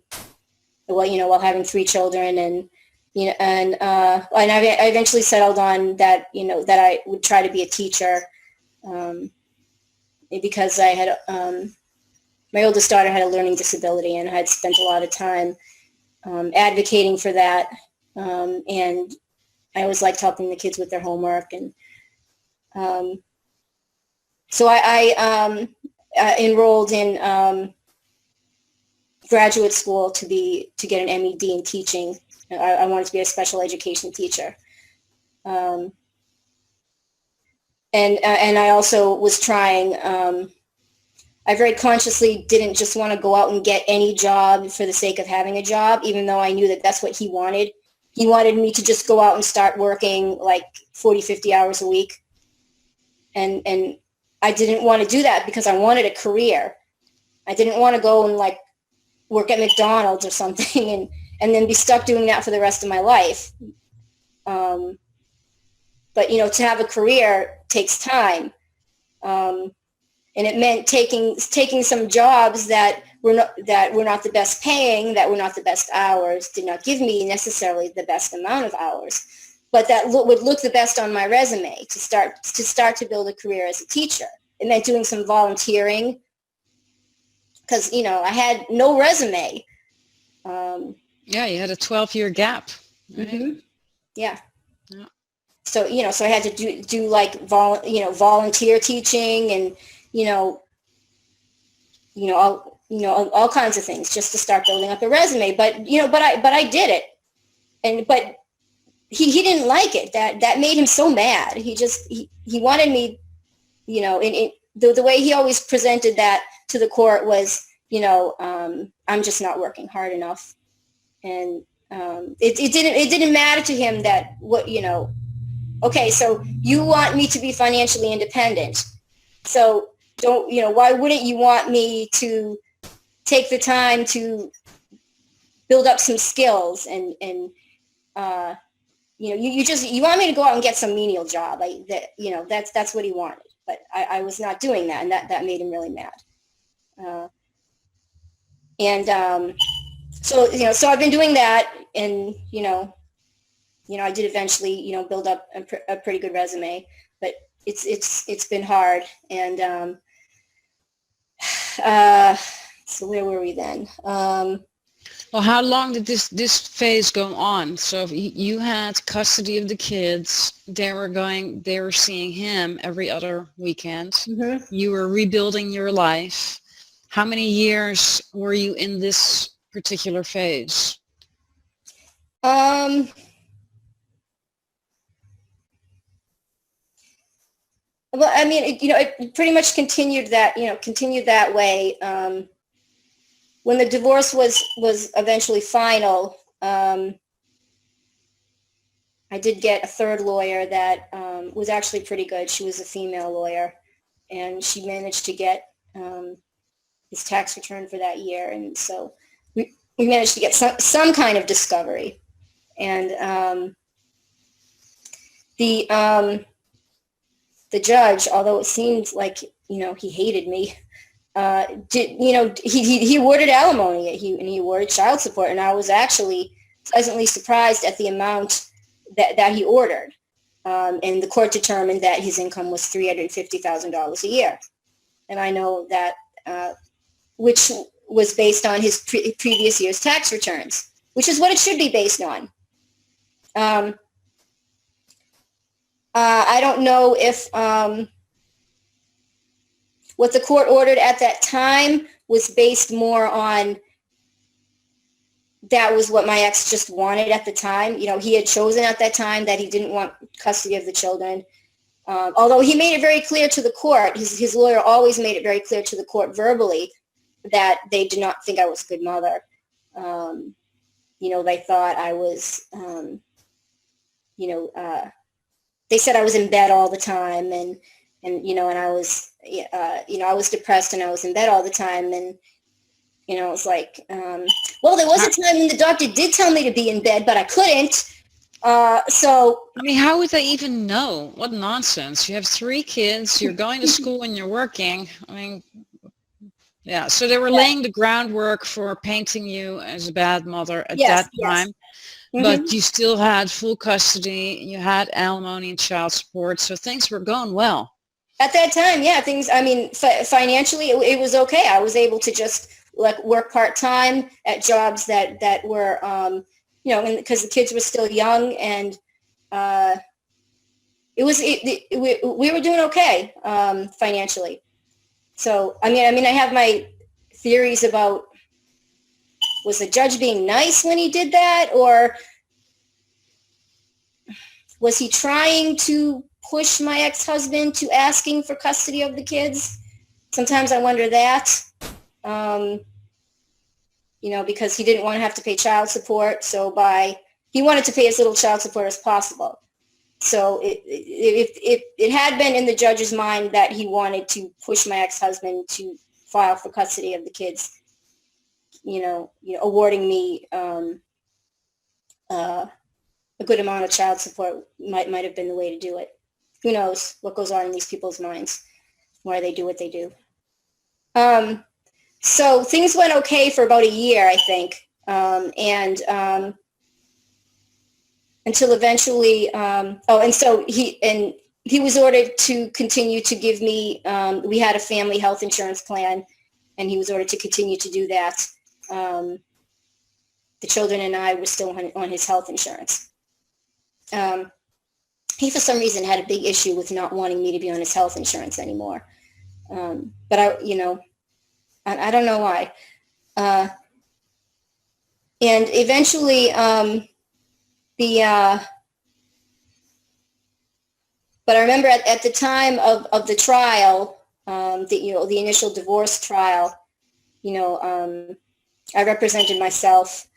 having 3 children and I eventually settled on that, that I would try to be a teacher, because I had, my oldest daughter had a learning disability and I had spent a lot of time advocating for that. And I always liked helping the kids with their homework. And so I enrolled in graduate school to get an MED in teaching. I wanted to be a special education teacher. And I also was trying, I very consciously didn't just want to go out and get any job for the sake of having a job, even though I knew that that's what he wanted. He wanted me to just go out and start working like 40, 50 hours a week. And I didn't want to do that because I wanted a career. I didn't want to go and like work at McDonald's or something and then be stuck doing that for the rest of my life. But, to have a career takes time. And it meant taking some jobs that were not the best paying, that were not the best hours, did not give me necessarily the best amount of hours, but that would look the best on my resume to start to build a career as a teacher. It meant doing some volunteering because, I had no resume. Yeah, you had a 12-year gap. Right? Mm-hmm. Yeah. Yeah. So, so I had to do like volunteer teaching and, all kinds of things just to start building up a resume. But, but I did it. But he didn't like it. That made him so mad. He wanted me, the way he always presented that to the court was, I'm just not working hard enough. And it didn't matter to him that okay, so you want me to be financially independent. So don't, why wouldn't you want me to take the time to build up some skills and you want me to go out and get some menial job. That's what he wanted. But I was not doing that, and that made him really mad. So I've been doing that, and I did eventually build up a pretty good resume, but it's been hard. And so where were we then? Well, how long did this phase go on? So if you had custody of the kids, they were seeing him every other weekend. Mm-hmm. You were rebuilding your life. How many years were you in this particular phase? Well, I mean, it pretty much continued that way. When the divorce was eventually final, I did get a third lawyer that was actually pretty good. She was a female lawyer, and she managed to get his tax return for that year. And so we managed to get some kind of discovery. And the judge, although it seemed like, he hated me, he awarded alimony, and he awarded child support, and I was actually pleasantly surprised at the amount that he ordered. And the court determined that his income was $350,000 a year, and I know that which was based on his previous year's tax returns, which is what it should be based on. I don't know if what the court ordered at that time was based more on that was what my ex just wanted at the time. He had chosen at that time that he didn't want custody of the children. Although he made it very clear to the court, his lawyer always made it very clear to the court verbally that they did not think I was a good mother. They thought I was, they said I was in bed all the time, and I was, I was depressed, and I was in bed all the time, and it's like, well, there was a time when the doctor did tell me to be in bed, but I couldn't. So I mean, how would they even know? What nonsense! You have 3 kids. You're going to school and you're working. I mean, yeah. So they were laying the groundwork for painting you as a bad mother at that time. Mm-hmm. But you still had full custody. You had alimony and child support, so things were going well. At that time, yeah, things. I mean, financially, it was okay. I was able to just work part time at jobs that were, because the kids were still young, and we were doing okay financially. So I mean, I have my theories about, was the judge being nice when he did that, or was he trying to push my ex-husband to asking for custody of the kids? Sometimes I wonder that, because he didn't want to have to pay child support. So he wanted to pay as little child support as possible. So it had been in the judge's mind that he wanted to push my ex-husband to file for custody of the kids, awarding me a good amount of child support might have been the way to do it. Who knows what goes on in these people's minds, why they do what they do. So things went okay for about a year, I think, and until eventually, so he was ordered to continue to give me. We had a family health insurance plan, and he was ordered to continue to do that. The children and I were still on his health insurance. He, for some reason, had a big issue with not wanting me to be on his health insurance anymore. But I don't know why. And eventually, but I remember at the time of the trial, the initial divorce trial, I represented myself.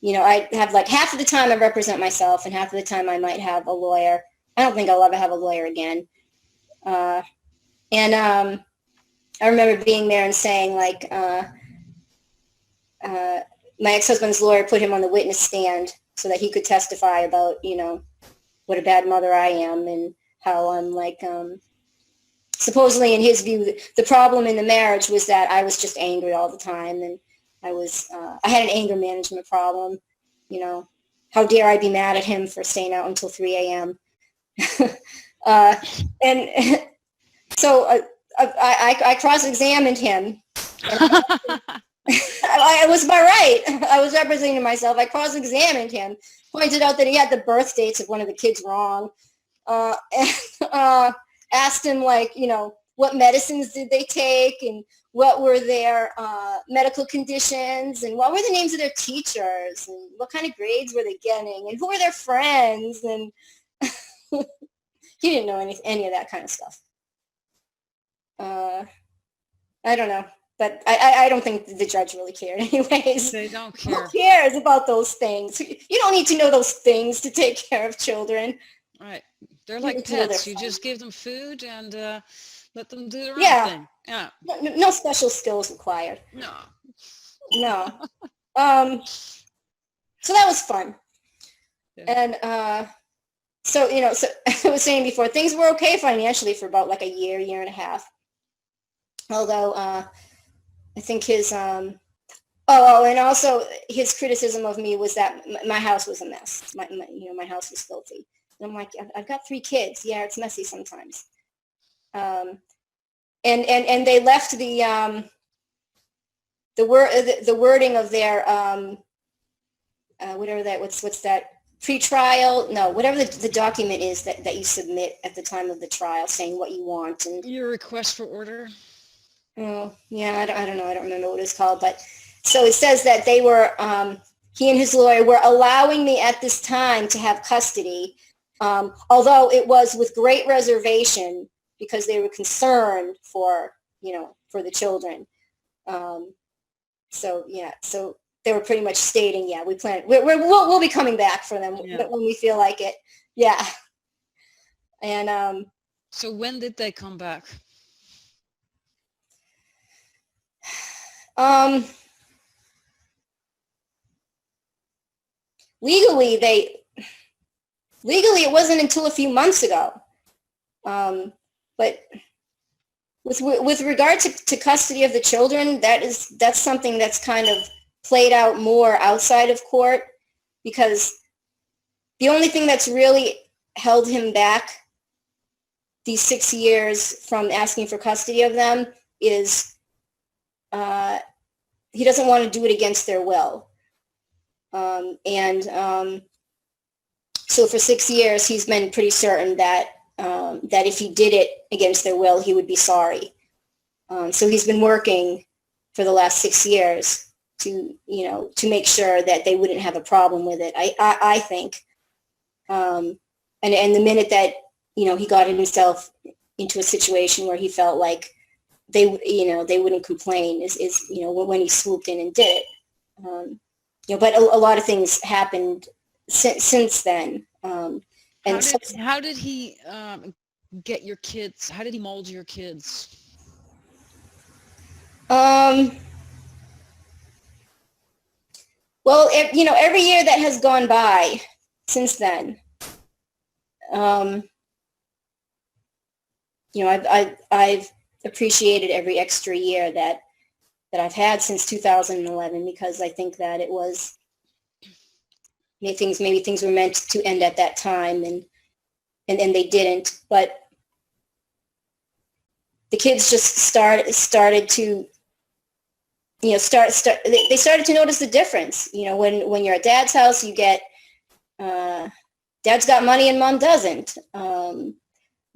I have like half of the time I represent myself and half of the time I might have a lawyer. I don't think I'll ever have a lawyer again. And I remember being there and saying like, my ex-husband's lawyer put him on the witness stand so that he could testify about, what a bad mother I am and how I'm like, supposedly in his view, the problem in the marriage was that I was just angry all the time. And I had an anger management problem. How dare I be mad at him for staying out until 3 a.m. And so I cross-examined him. I was by right. I was representing myself. I cross-examined him, pointed out that he had the birth dates of one of the kids wrong, and asked him, like, what medicines did they take and what were their medical conditions and what were the names of their teachers and what kind of grades were they getting and who were their friends. And he didn't know any of that kind of stuff. I don't know. But I don't think the judge really cared anyways. They don't care. Who cares about those things? You don't need to know those things to take care of children. Right. They're like pets. You just give them food and let them do their own thing. Yeah. No special skills required. No. No. So that was fun. Yeah. And so I was saying before, things were okay financially for about like a year and a half. Although I think his and also his criticism of me was that my house was a mess. My house was filthy. And I'm like, I've got 3 kids. Yeah, it's messy sometimes. And they left the wording of their whatever that what's that pre-trial, no, whatever the document is that you submit at the time of the trial, saying what you want and your request for order. Oh, yeah, I don't know. I don't remember what it's called. But so it says that they were, he and his lawyer were allowing me at this time to have custody, although it was with great reservation because they were concerned for the children. So they were pretty much stating, yeah, we'll be coming back for them when we feel like it. Yeah. And so when did they come back? Legally it wasn't until a few months ago. But with regard to custody of the children, that's something that's kind of played out more outside of court, because the only thing that's really held him back these 6 years from asking for custody of them is he doesn't want to do it against their will. So for 6 years, he's been pretty certain that if he did it against their will, he would be sorry. So he's been working for the last 6 years to make sure that they wouldn't have a problem with it. I think. And the minute that, he got himself into a situation where he felt like they wouldn't complain is when he swooped in and did it. But a lot of things happened since then. How did he get your kids? How did he mold your kids? Well, every year that has gone by since then, I've appreciated every extra year that I've had since 2011, because I think that it was maybe things were meant to end at that time, and they didn't. But the kids just started to they started to notice the difference. When you're at Dad's house, you get Dad's got money and Mom doesn't.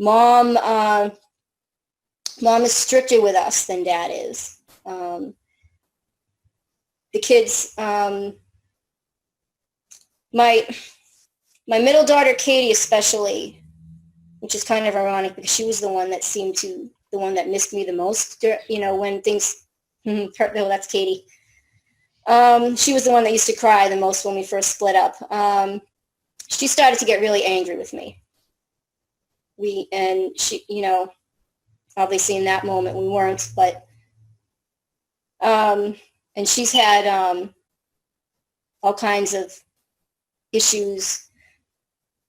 Mom is stricter with us than Dad is. The kids, my middle daughter Katie especially, which is kind of ironic because she was the one that missed me the most. When things, that's Katie. She was the one that used to cry the most when we first split up. She started to get really angry with me. She, obviously in that moment we weren't, but, and she's had all kinds of issues.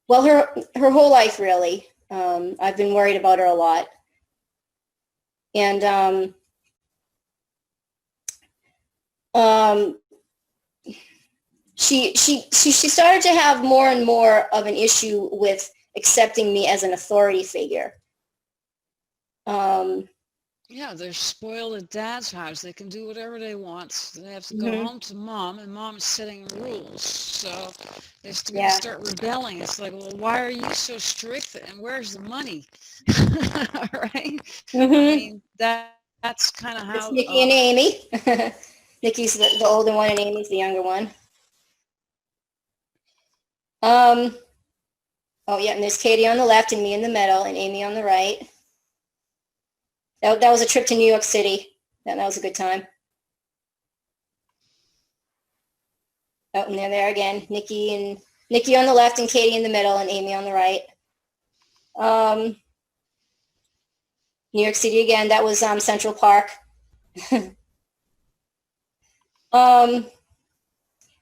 Well, her whole life, really. I've been worried about her a lot. And she started to have more and more of an issue with accepting me as an authority figure. Yeah, they're spoiled at dad's house. They can do whatever they want. They have to go home to mom, and mom is setting rules. So they're going to start rebelling. It's like, well, why are you so strict? And where's the money? Right? I mean, that's kind of how... It's Nikki and Amy. Nikki's the older one, and Amy's the younger one. Oh, yeah, and there's Katie on the left, and me in the middle, and Amy on the right. That was a trip to New York City. That was a good time. Oh, and they're there again. Nikki on the left, and Katie in the middle, and Amy on the right. New York City again. That was Central Park. The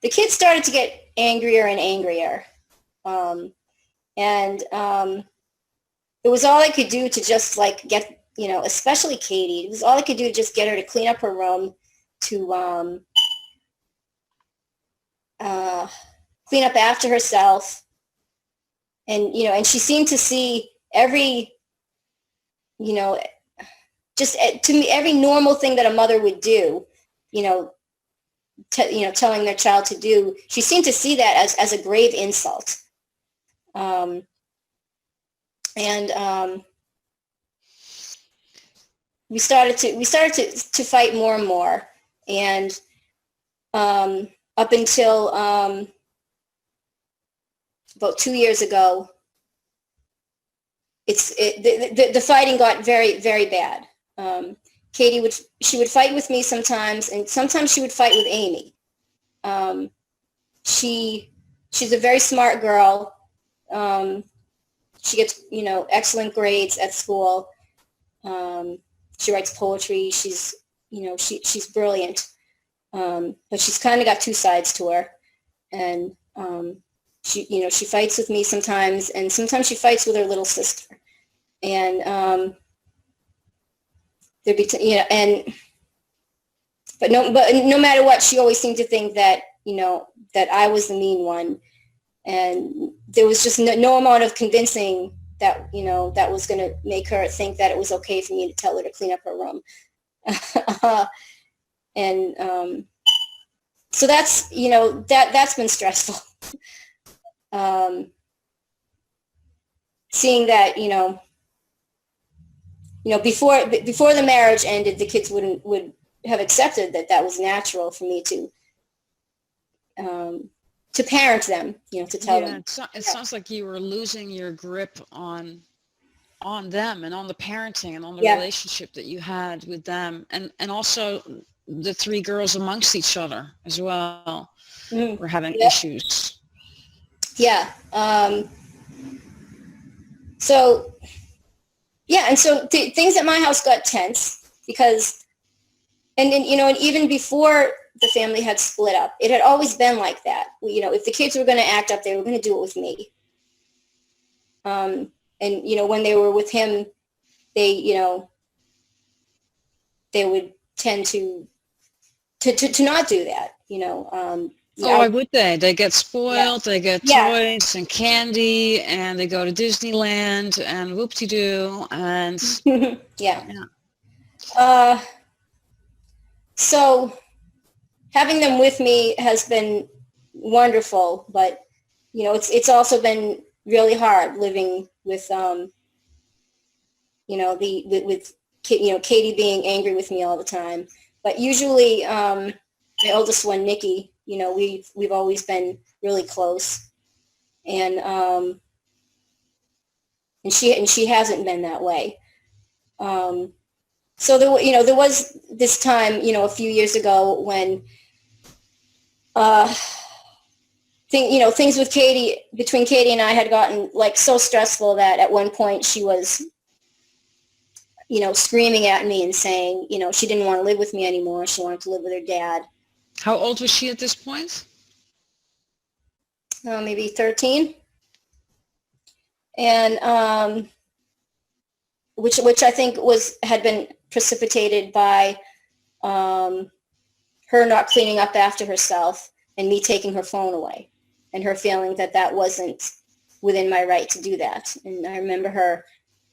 kids started to get angrier and angrier. It was all I could do to just like get, especially Katie, it was all I could do to just get her to clean up her room, to clean up after herself. And she seemed to see every, just to me, every normal thing that a mother would do, telling their child to do, she seemed to see that as a grave insult. We started to fight more and more, and up until about 2 years ago, the fighting got very, very bad. Katie would fight with me sometimes, and sometimes she would fight with Amy. She's a very smart girl. She gets, excellent grades at school. She writes poetry. She's brilliant. But she's kind of got two sides to her. And she fights with me sometimes, and sometimes she fights with her little sister. And there'd be, but no matter what, she always seemed to think that, that I was the mean one. And there was just no amount of convincing that, that was going to make her think that it was okay for me to tell her to clean up her room. So that's, that's been stressful. Seeing that, before the marriage ended, the kids would have accepted that was natural for me to parent them, to tell them. It sounds like you were losing your grip on them and on the parenting and on the relationship that you had with them, and also the three girls amongst each other as well were having issues. Yeah. So things at my house got tense because, and even before the family had split up, it had always been like that. If the kids were going to act up, they were going to do it with me. And when they were with him, they would tend to not do that. Why would they? They get spoiled. They get toys and candy, and they go to Disneyland, and whoop-de-doo, and so having them with me has been wonderful, but it's also been really hard living with Katie being angry with me all the time. But usually my oldest one, Nikki, we've always been really close, and she hasn't been that way. So there was this time, a few years ago when things with Katie, between Katie and I had gotten like so stressful that at one point she was, screaming at me and saying, she didn't want to live with me anymore. She wanted to live with her dad. How old was she at this point? Maybe 13. And which I think had been precipitated by her not cleaning up after herself and me taking her phone away, and her feeling that wasn't within my right to do that. And I remember her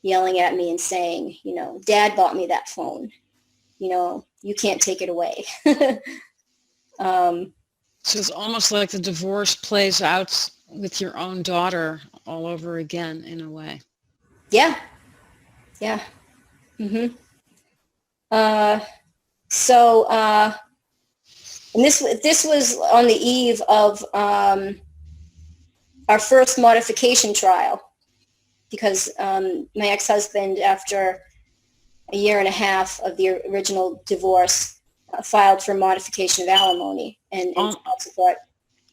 yelling at me and saying, Dad bought me that phone. You can't take it away. So it's almost like the divorce plays out with your own daughter all over again in a way. Yeah. Yeah. Mm-hmm. So, and this was on the eve of our first modification trial, because my ex-husband, after a year and a half of the original divorce, filed for modification of alimony and child support.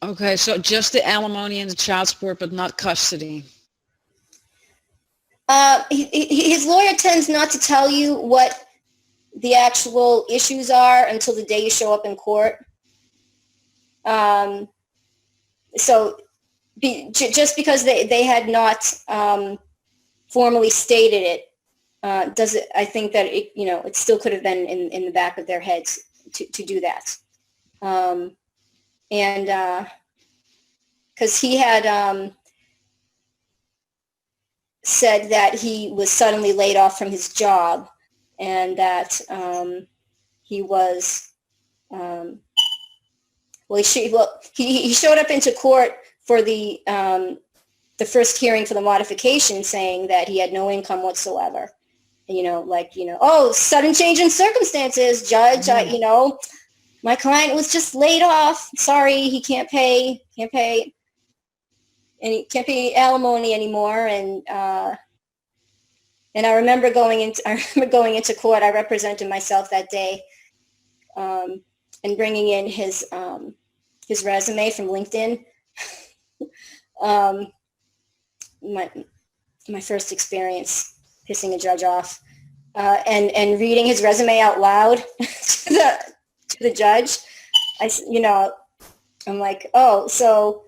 Okay, so just the alimony and the child support, but not custody. His lawyer tends not to tell you what the actual issues are until the day you show up in court. So just because they had not formally stated it, I think that it still could have been in the back of their heads to do that. And because he had said that he was suddenly laid off from his job, and that he was he showed up into court for the first hearing for the modification, saying that he had no income whatsoever. Oh, sudden change in circumstances, Judge. My client was just laid off. Sorry, he can't pay, and he can't pay alimony anymore. And I remember going into court. I represented myself that day, and bringing in his resume from LinkedIn. My first experience pissing a judge off, and reading his resume out loud to the judge. I'm like, oh, so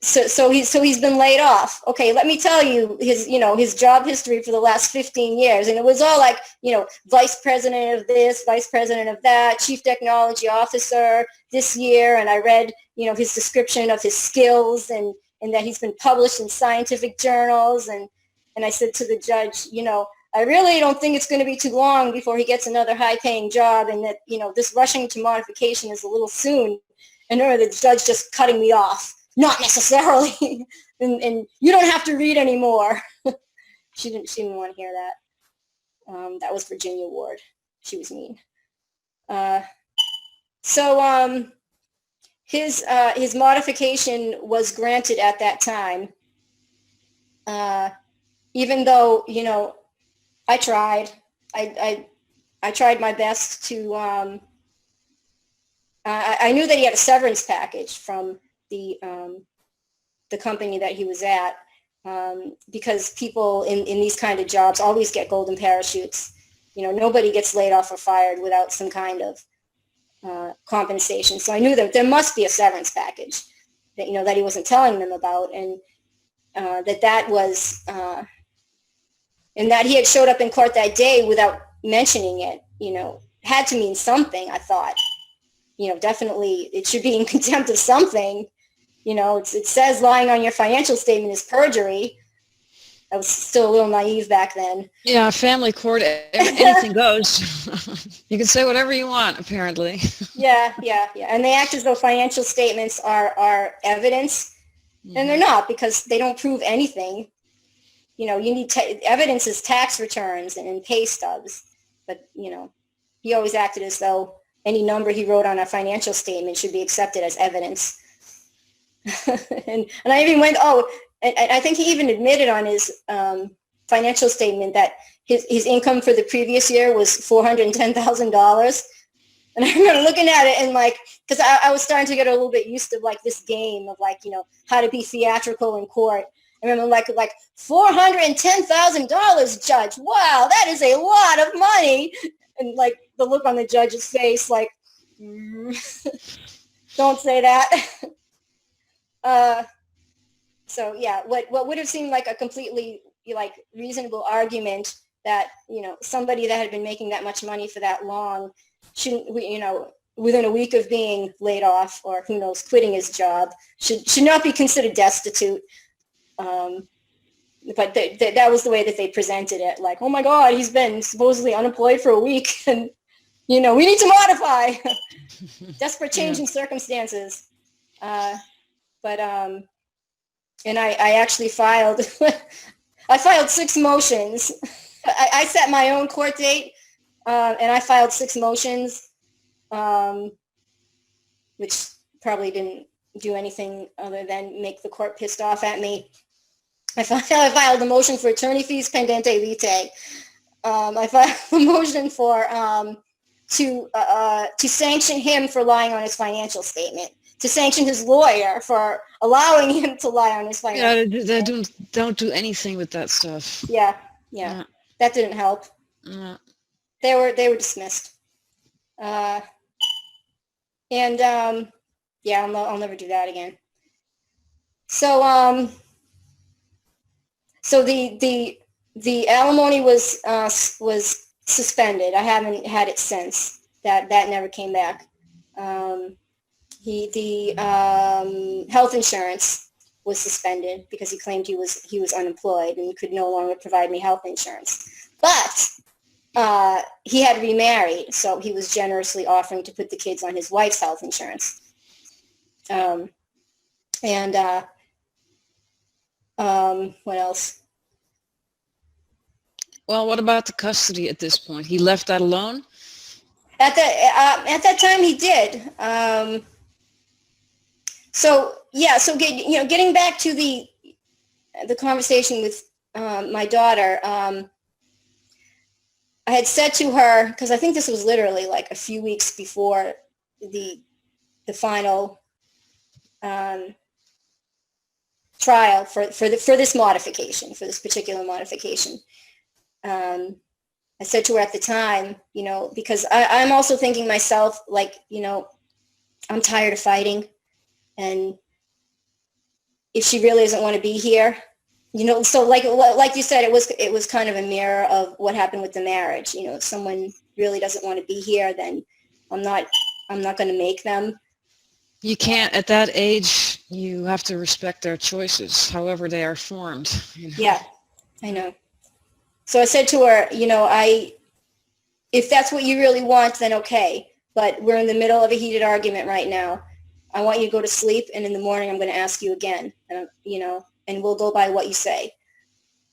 he's been laid off. Okay, let me tell you his job history for the last 15 years. And it was all like, vice president of this, vice president of that, chief technology officer this year. And I read, his description of his skills and that he's been published in scientific journals. And I said to the judge, I really don't think it's going to be too long before he gets another high-paying job, and that, this rushing to modification is a little soon. And the judge just cutting me off. Not necessarily. and you don't have to read anymore. She didn't want to hear that. That was Virginia Ward. She was mean. So his modification was granted at that time. Even though, I tried. I tried my best to, I knew that he had a severance package from the company that he was at, because people in these kind of jobs always get golden parachutes. Nobody gets laid off or fired without some kind of compensation. So I knew that there must be a severance package that that he wasn't telling them about, and that was and that he had showed up in court that day without mentioning it. Had to mean something. I thought, definitely it should be in contempt of something. It says lying on your financial statement is perjury. I was still a little naive back then. Yeah, family court, anything goes. You can say whatever you want, apparently. Yeah. And they act as though financial statements are evidence, and they're not, because they don't prove anything. You need evidence is tax returns and pay stubs. But, he always acted as though any number he wrote on a financial statement should be accepted as evidence. and I even went, and I think he even admitted on his financial statement that his income for the previous year was $410,000. And I remember looking at it and like, because I was starting to get a little bit used to like this game of like, how to be theatrical in court. I remember like $410,000, judge. Wow, that is a lot of money. And like the look on the judge's face, like, don't say that. So yeah, what would have seemed like a completely like reasonable argument that, somebody that had been making that much money for that long shouldn't, within a week of being laid off or who knows, quitting his job, should not be considered destitute. But that was the way that they presented it. Like, oh my God, he's been supposedly unemployed for a week and, we need to modify. Desperate change in circumstances. And I actually filed, I filed 6 motions. I set my own court date, and I filed 6 motions, which probably didn't do anything other than make the court pissed off at me. I filed a motion for attorney fees pendente lite. I filed a motion for to sanction him for lying on his financial statement, to sanction his lawyer for allowing him to lie on his financial statement. They don't do anything with that stuff. Yeah. That didn't help. They were dismissed. I'll never do that again. So the alimony was suspended. I haven't had it since. That never came back. The health insurance was suspended because he claimed he was unemployed and could no longer provide me health insurance. But he had remarried, so he was generously offering to put the kids on his wife's health insurance. What else? Well, what about the custody at this point? He left that alone? At that time, he did. Getting back to the conversation with my daughter, I had said to her, because I think this was literally like a few weeks before the final trial for this modification, for this particular modification. I said to her at the time, because I'm also thinking myself, like, I'm tired of fighting. And if she really doesn't want to be here, so like you said, it was kind of a mirror of what happened with the marriage. If someone really doesn't want to be here, then I'm not going to make them. You can't, at that age, you have to respect their choices, however they are formed. Yeah, I know. So I said to her, if that's what you really want, then okay. But we're in the middle of a heated argument right now. I want you to go to sleep, and in the morning I'm going to ask you again, and we'll go by what you say.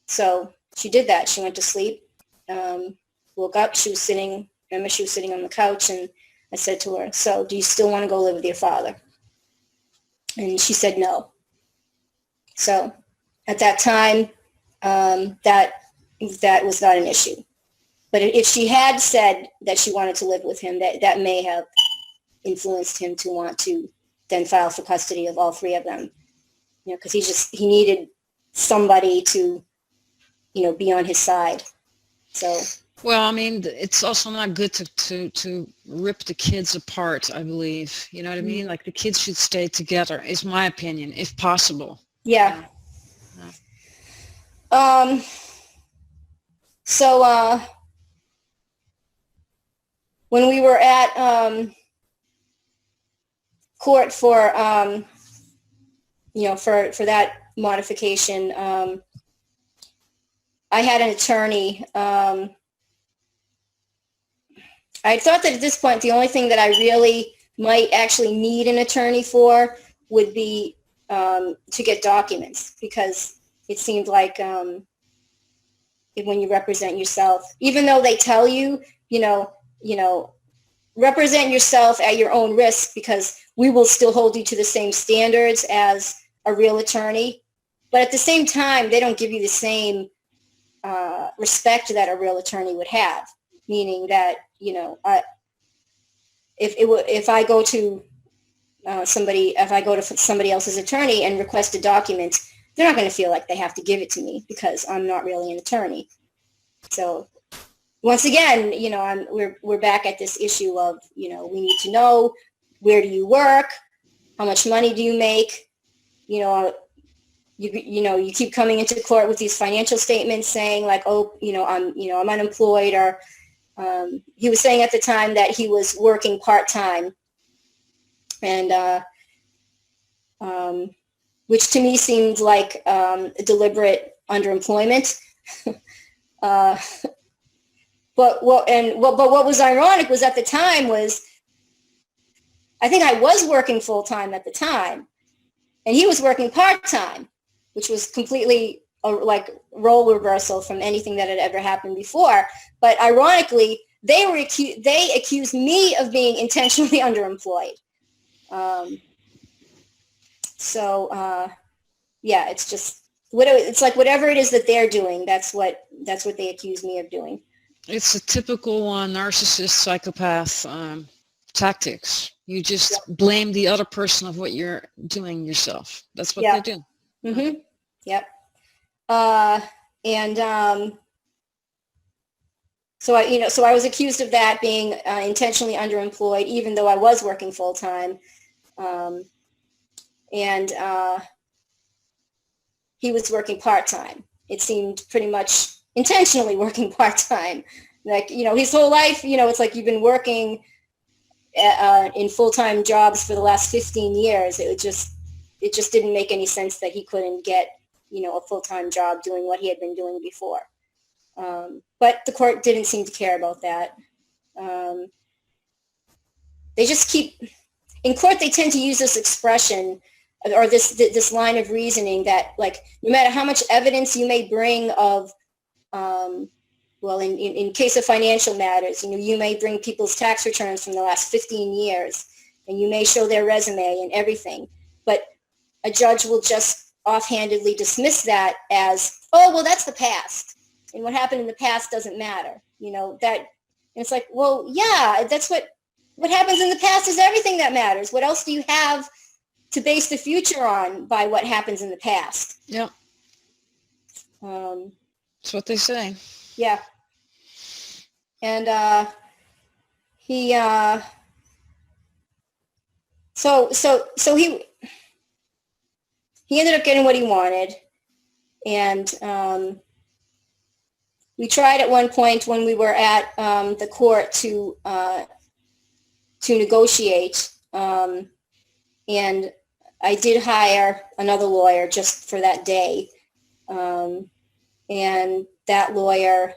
So she did that. She went to sleep, woke up. She was sitting on the couch, and I said to her, so do you still want to go live with your father? And she said no. So at that time, that was not an issue. But if she had said that she wanted to live with him, that may have influenced him to want to then file for custody of all 3 of them, because he needed somebody to, be on his side. So. Well, I mean, it's also not good to rip the kids apart, I believe. You know what I mean? Like, the kids should stay together, is my opinion, if possible. Yeah. When we were at court for for that modification, I had an attorney. I thought that at this point, the only thing that I really might actually need an attorney for would be to get documents, because it seemed like when you represent yourself, even though they tell you, represent yourself at your own risk, because we will still hold you to the same standards as a real attorney. But at the same time, they don't give you the same respect that a real attorney would have, meaning that, if I go to somebody else's attorney and request a document, they're not going to feel like they have to give it to me because I'm not really an attorney. So once again, we're back at this issue of, we need to know, where do you work? How much money do you make? You keep coming into court with these financial statements saying like, oh, I'm unemployed, or he was saying at the time that he was working part-time, and which to me seemed like deliberate underemployment. But what was ironic was at the time was, I think I was working full-time at the time, and he was working part-time, which was completely like role reversal from anything that had ever happened before. But ironically, they accused me of being intentionally underemployed. Yeah, it's just it's like whatever it is that they're doing, that's what they accuse me of doing. It's a typical narcissist psychopath tactics. You just blame the other person of what you're doing yourself. That's what they do. Mm-hmm. Yep. So I was accused of that, being intentionally underemployed, even though I was working full time. And he was working part time. It seemed pretty much intentionally working part time. Like, his whole life, it's like you've been working in full-time jobs for the last 15 years. It just didn't make any sense that he couldn't get, a full-time job doing what he had been doing before. But the court didn't seem to care about that. They just in court, they tend to use this expression or this line of reasoning that, like, no matter how much evidence you may bring of, in case of financial matters, you may bring people's tax returns from the last 15 years, and you may show their resume and everything, but a judge will just offhandedly dismiss that as, oh, well, that's the past, and what happened in the past doesn't matter. That, and it's like, well, yeah, that's what happens in the past is everything that matters. What else do you have to base the future on by what happens in the past? Yeah. That's what they say. Yeah. And he so he ended up getting what he wanted, and we tried at one point when we were at the court to negotiate, and I did hire another lawyer just for that day, and that lawyer,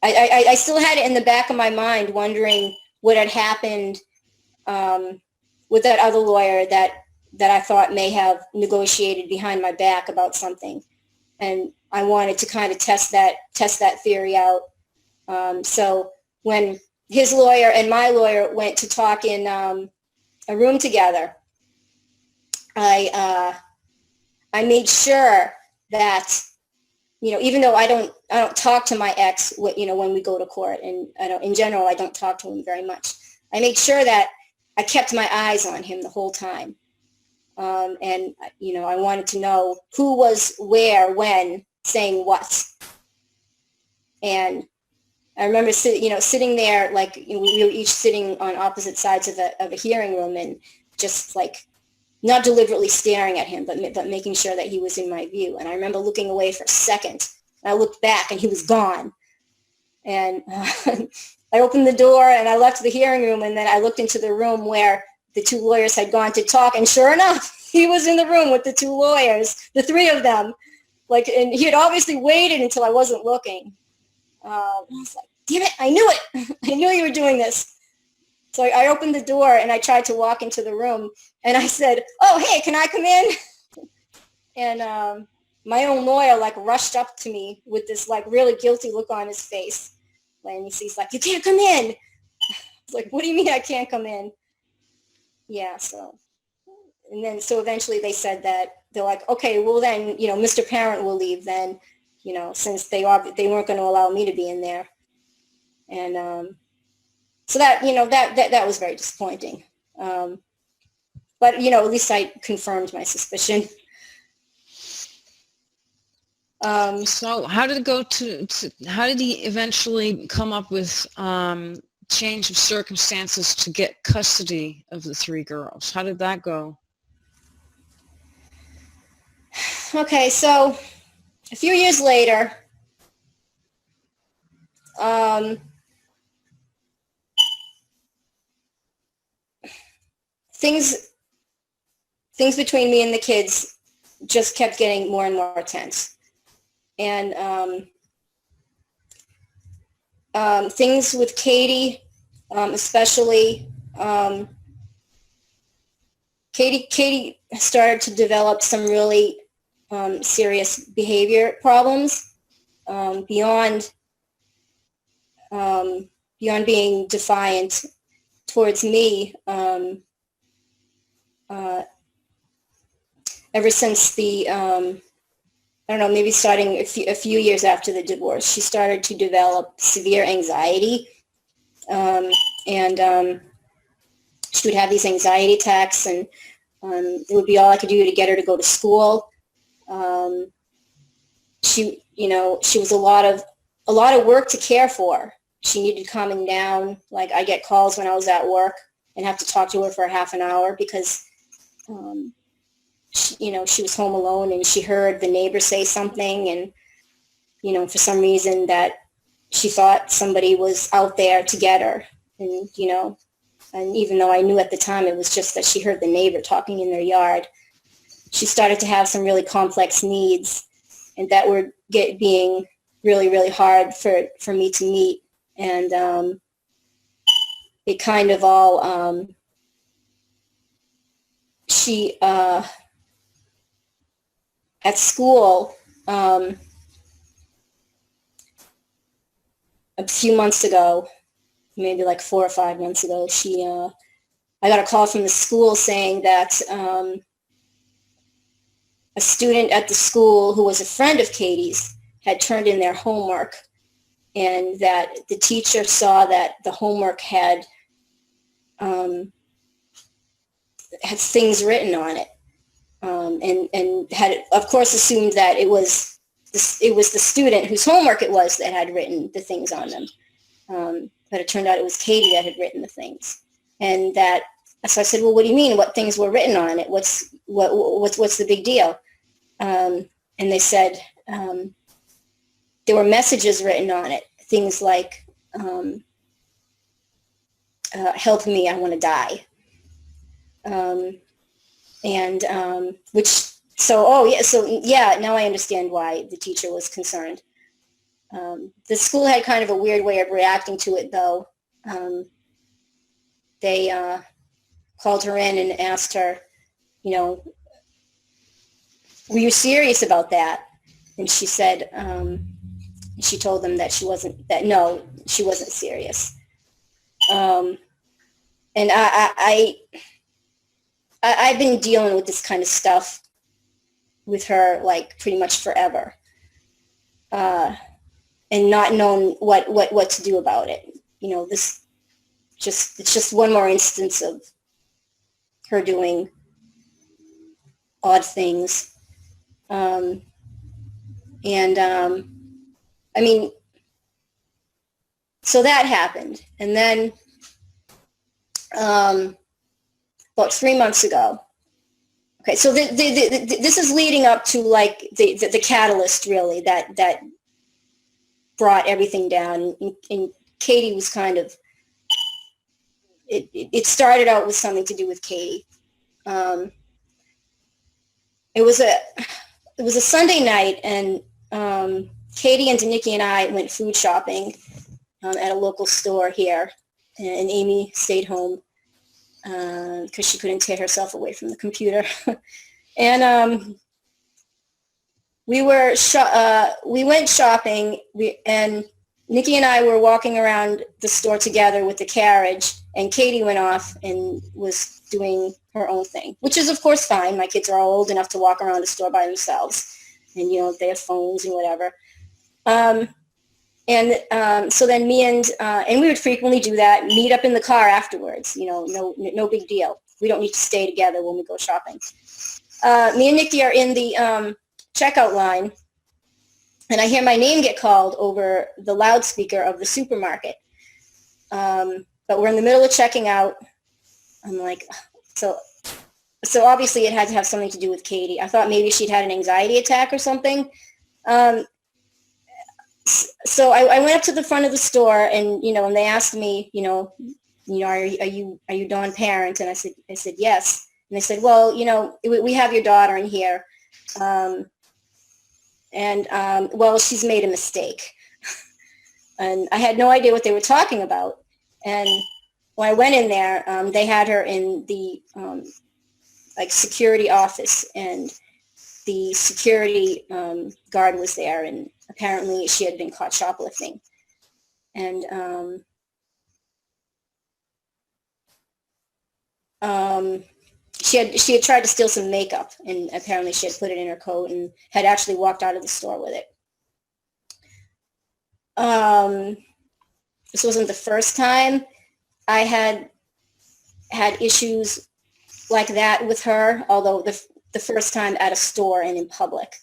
I still had it in the back of my mind wondering what had happened with that other lawyer that I thought may have negotiated behind my back about something. And I wanted to kind of test that theory out. So when his lawyer and my lawyer went to talk in a room together, I made sure that, even though I don't talk to my ex, when we go to court, and in general, I don't talk to him very much. I made sure that I kept my eyes on him the whole time. And I wanted to know who was where, when, saying what. And I remember sitting there, like, we were each sitting on opposite sides of a hearing room, and just like not deliberately staring at him, but making sure that he was in my view. And I remember looking away for a second. And I looked back, and he was gone. And I opened the door, and I left the hearing room, and then I looked into the room where the two lawyers had gone to talk, and sure enough, he was in the room with the two lawyers, the three of them. Like, and he had obviously waited until I wasn't looking. I was like, damn it, I knew it. I knew you were doing this. So I opened the door, and I tried to walk into the room, and I said, oh, hey, can I come in? And my own lawyer, like, rushed up to me with this, like, really guilty look on his face. And he's like, you can't come in. I was like, what do you mean I can't come in? Yeah, so. And then, so eventually they said that, they're like, okay, well then, Mr. Parent will leave then, since they weren't going to allow me to be in there. And So that, that was very disappointing. But, at least I confirmed my suspicion. So how did it go how did he eventually come up with change of circumstances to get custody of the 3 girls? How did that go? Okay, so a few years later, things between me and the kids just kept getting more and more tense. And things with Katie, especially, Katie started to develop some really serious behavior problems beyond being defiant towards me. Ever since the I don't know, maybe starting a few years after the divorce, she started to develop severe anxiety, and she would have these anxiety attacks, and it would be all I could do to get her to go to school. She was a lot of work to care for. She needed calming down. Like, I get calls when I was at work and have to talk to her for a half an hour because she was home alone and she heard the neighbor say something, and for some reason that she thought somebody was out there to get her, and even though I knew at the time it was just that she heard the neighbor talking in their yard, she started to have some really complex needs, and that were being really, really hard for me to meet. And it kind of all, she, at school, a few months ago, maybe like 4 or 5 months ago, I got a call from the school saying that a student at the school who was a friend of Katie's had turned in their homework, and that the teacher saw that the homework had things written on it, and had, of course, assumed that it was the student whose homework it was that had written the things on them. But it turned out it was Katie that had written the things. And so I said, well, what do you mean? What things were written on it? What's the big deal? And they said there were messages written on it, things like, help me, I want to die. Now I understand why the teacher was concerned. The school had kind of a weird way of reacting to it, though. They called her in and asked her, were you serious about that? And she said, she told them that she wasn't serious. And I've been dealing with this kind of stuff with her like pretty much forever, and not knowing what to do about it. It's just one more instance of her doing odd things. So that happened. And then about 3 months ago. Okay, so this is leading up to like the catalyst, really, that brought everything down. And Katie was kind of, it started out with something to do with Katie. It was a Sunday night, and Katie and Nikki and I went food shopping at a local store here, and Amy stayed home because she couldn't tear herself away from the computer. And we went shopping, and Nikki and I were walking around the store together with the carriage, and Katie went off and was doing her own thing, which is, of course, fine. My kids are all old enough to walk around the store by themselves, and, they have phones and whatever. So then me and we would frequently do that, meet up in the car afterwards, no big deal. We don't need to stay together when we go shopping. Me and Nikki are in the checkout line, and I hear my name get called over the loudspeaker of the supermarket. But we're in the middle of checking out. I'm like, so obviously it had to have something to do with Katie. I thought maybe she'd had an anxiety attack or something. So I went up to the front of the store, and and they asked me, are you Dawn parent? And I said yes. And they said, well, we have your daughter in here, well, she's made a mistake. And I had no idea what they were talking about. And when I went in there, they had her in the security office, and the security guard was there, and apparently she had been caught shoplifting. And she had tried to steal some makeup, and apparently she had put it in her coat and had actually walked out of the store with it. This wasn't the first time I had issues like that with her, although the first time at a store and in public.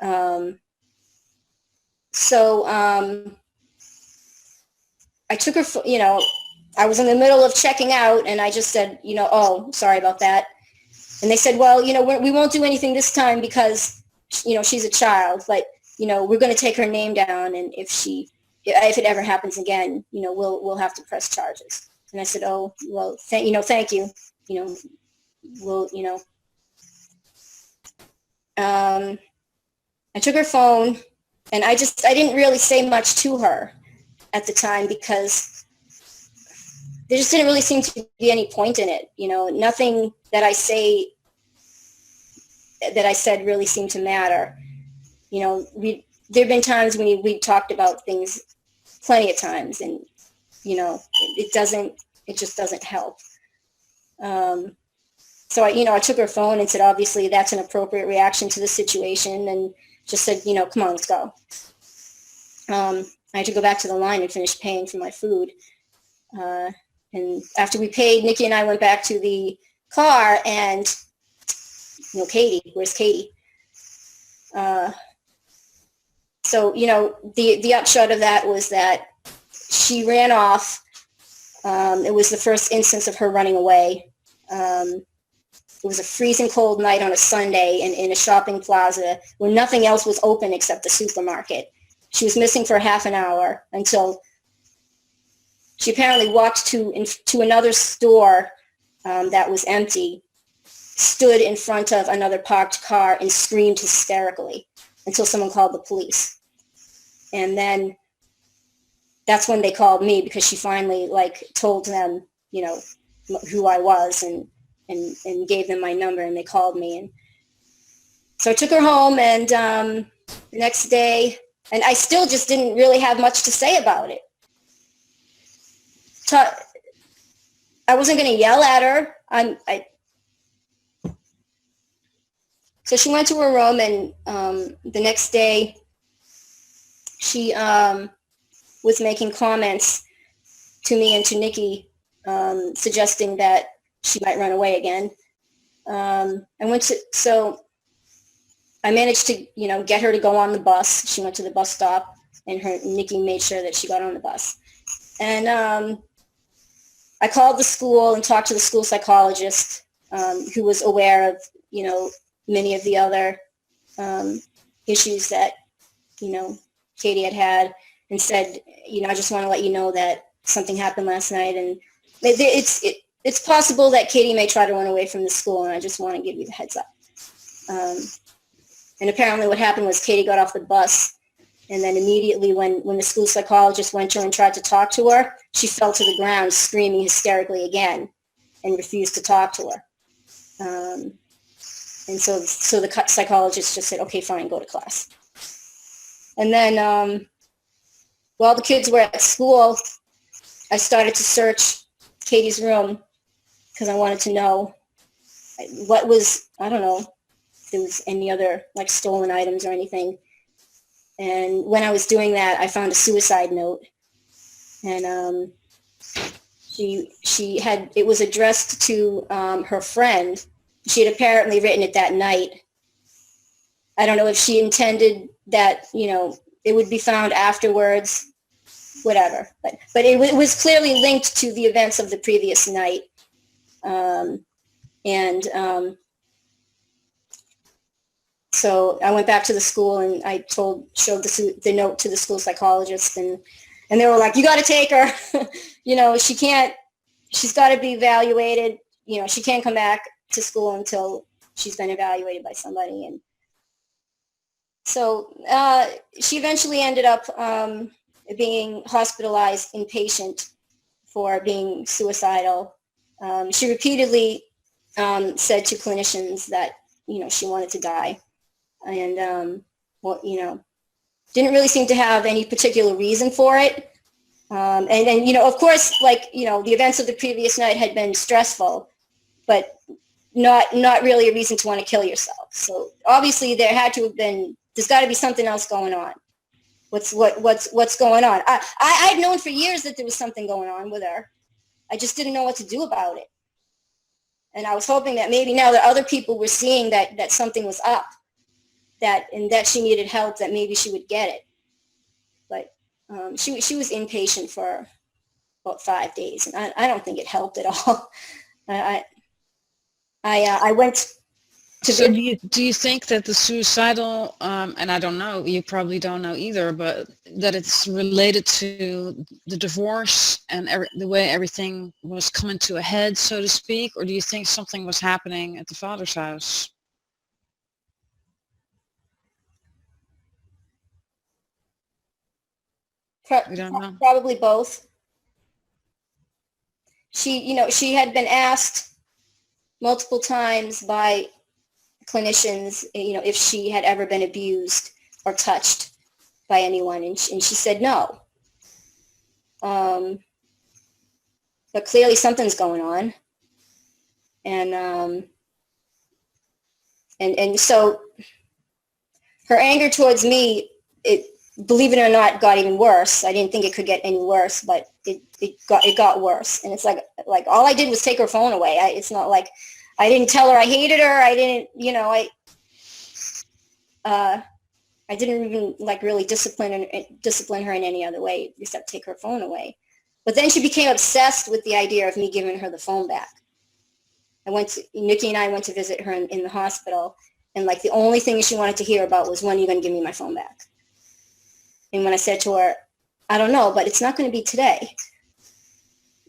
I took her, I was in the middle of checking out, and I just said, oh, sorry about that. And they said, well, we won't do anything this time because, she's a child, but, we're going to take her name down, and if it ever happens again, we'll have to press charges. And I said, oh, well, thank you. I took her phone, and I didn't really say much to her at the time because there just didn't really seem to be any point in it. Nothing that I said really seemed to matter. There've been times when we talked about things plenty of times, and it just doesn't help. So I took her phone and said, obviously that's an appropriate reaction to the situation, and just said, come on, let's go. I had to go back to the line and finish paying for my food. And after we paid, Nikki and I went back to the car, and Katie, where's Katie? So the upshot of that was that she ran off. It was the first instance of her running away. It was a freezing cold night on a Sunday in a shopping plaza where nothing else was open except the supermarket. She was missing for half an hour until she apparently walked to another store that was empty, stood in front of another parked car, and screamed hysterically until someone called the police. And then that's when they called me, because she finally told them, who I was, and gave them my number, and they called me. And so I took her home, and the next day, and I still just didn't really have much to say about it. I wasn't going to yell at her. So she went to her room, and the next day she was making comments to me and to Nikki, suggesting that she might run away again. So I managed to, get her to go on the bus. She went to the bus stop, and Nikki made sure that she got on the bus. And I called the school and talked to the school psychologist, who was aware of, many of the other issues that, Katie had, and said, I just want to let you know that something happened last night, and it's possible that Katie may try to run away from the school, and I just want to give you the heads up. And apparently what happened was Katie got off the bus, and then immediately when the school psychologist went to her and tried to talk to her, she fell to the ground screaming hysterically again and refused to talk to her. And so the psychologist just said, okay, fine, go to class. And then while the kids were at school, I started to search Katie's room because I wanted to know what was, I don't know, if there was any other stolen items or anything. And when I was doing that, I found a suicide note. And it was addressed to her friend. She had apparently written it that night. I don't know if she intended that, it would be found afterwards, whatever. But it was clearly linked to the events of the previous night. So I went back to the school and I showed the note to the school psychologist, and they were like, "You got to take her. She's got to be evaluated. She can't come back to school until she's been evaluated by somebody." And so she eventually ended up being hospitalized inpatient for being suicidal. She repeatedly said to clinicians that, she wanted to die. And, didn't really seem to have any particular reason for it. And of course, the events of the previous night had been stressful, but not really a reason to want to kill yourself. So obviously there's got to be something else going on. What's going on? I'd known for years that there was something going on with her. I just didn't know what to do about it. And I was hoping that maybe now that other people were seeing that something was up, and that she needed help, that maybe she would get it. But she was inpatient for about 5 days, and I don't think it helped at all. I went to. So do you think that the suicidal, and I don't know, you probably don't know either, but that it's related to the divorce and the way everything was coming to a head, so to speak, or do you think something was happening at the father's house? We don't know. Probably both. She had been asked multiple times by clinicians, if she had ever been abused or touched by anyone, and she said no. But clearly something's going on, and so her anger towards me, believe it or not, got even worse. I didn't think it could get any worse, but it got worse. And it's like all I did was take her phone away. It's not like I didn't tell her I hated her. I didn't, I didn't even really discipline her in any other way except take her phone away. But then she became obsessed with the idea of me giving her the phone back. Nikki and I went to visit her in the hospital, and the only thing she wanted to hear about was, when are you going to give me my phone back? And when I said to her, I don't know, but it's not going to be today,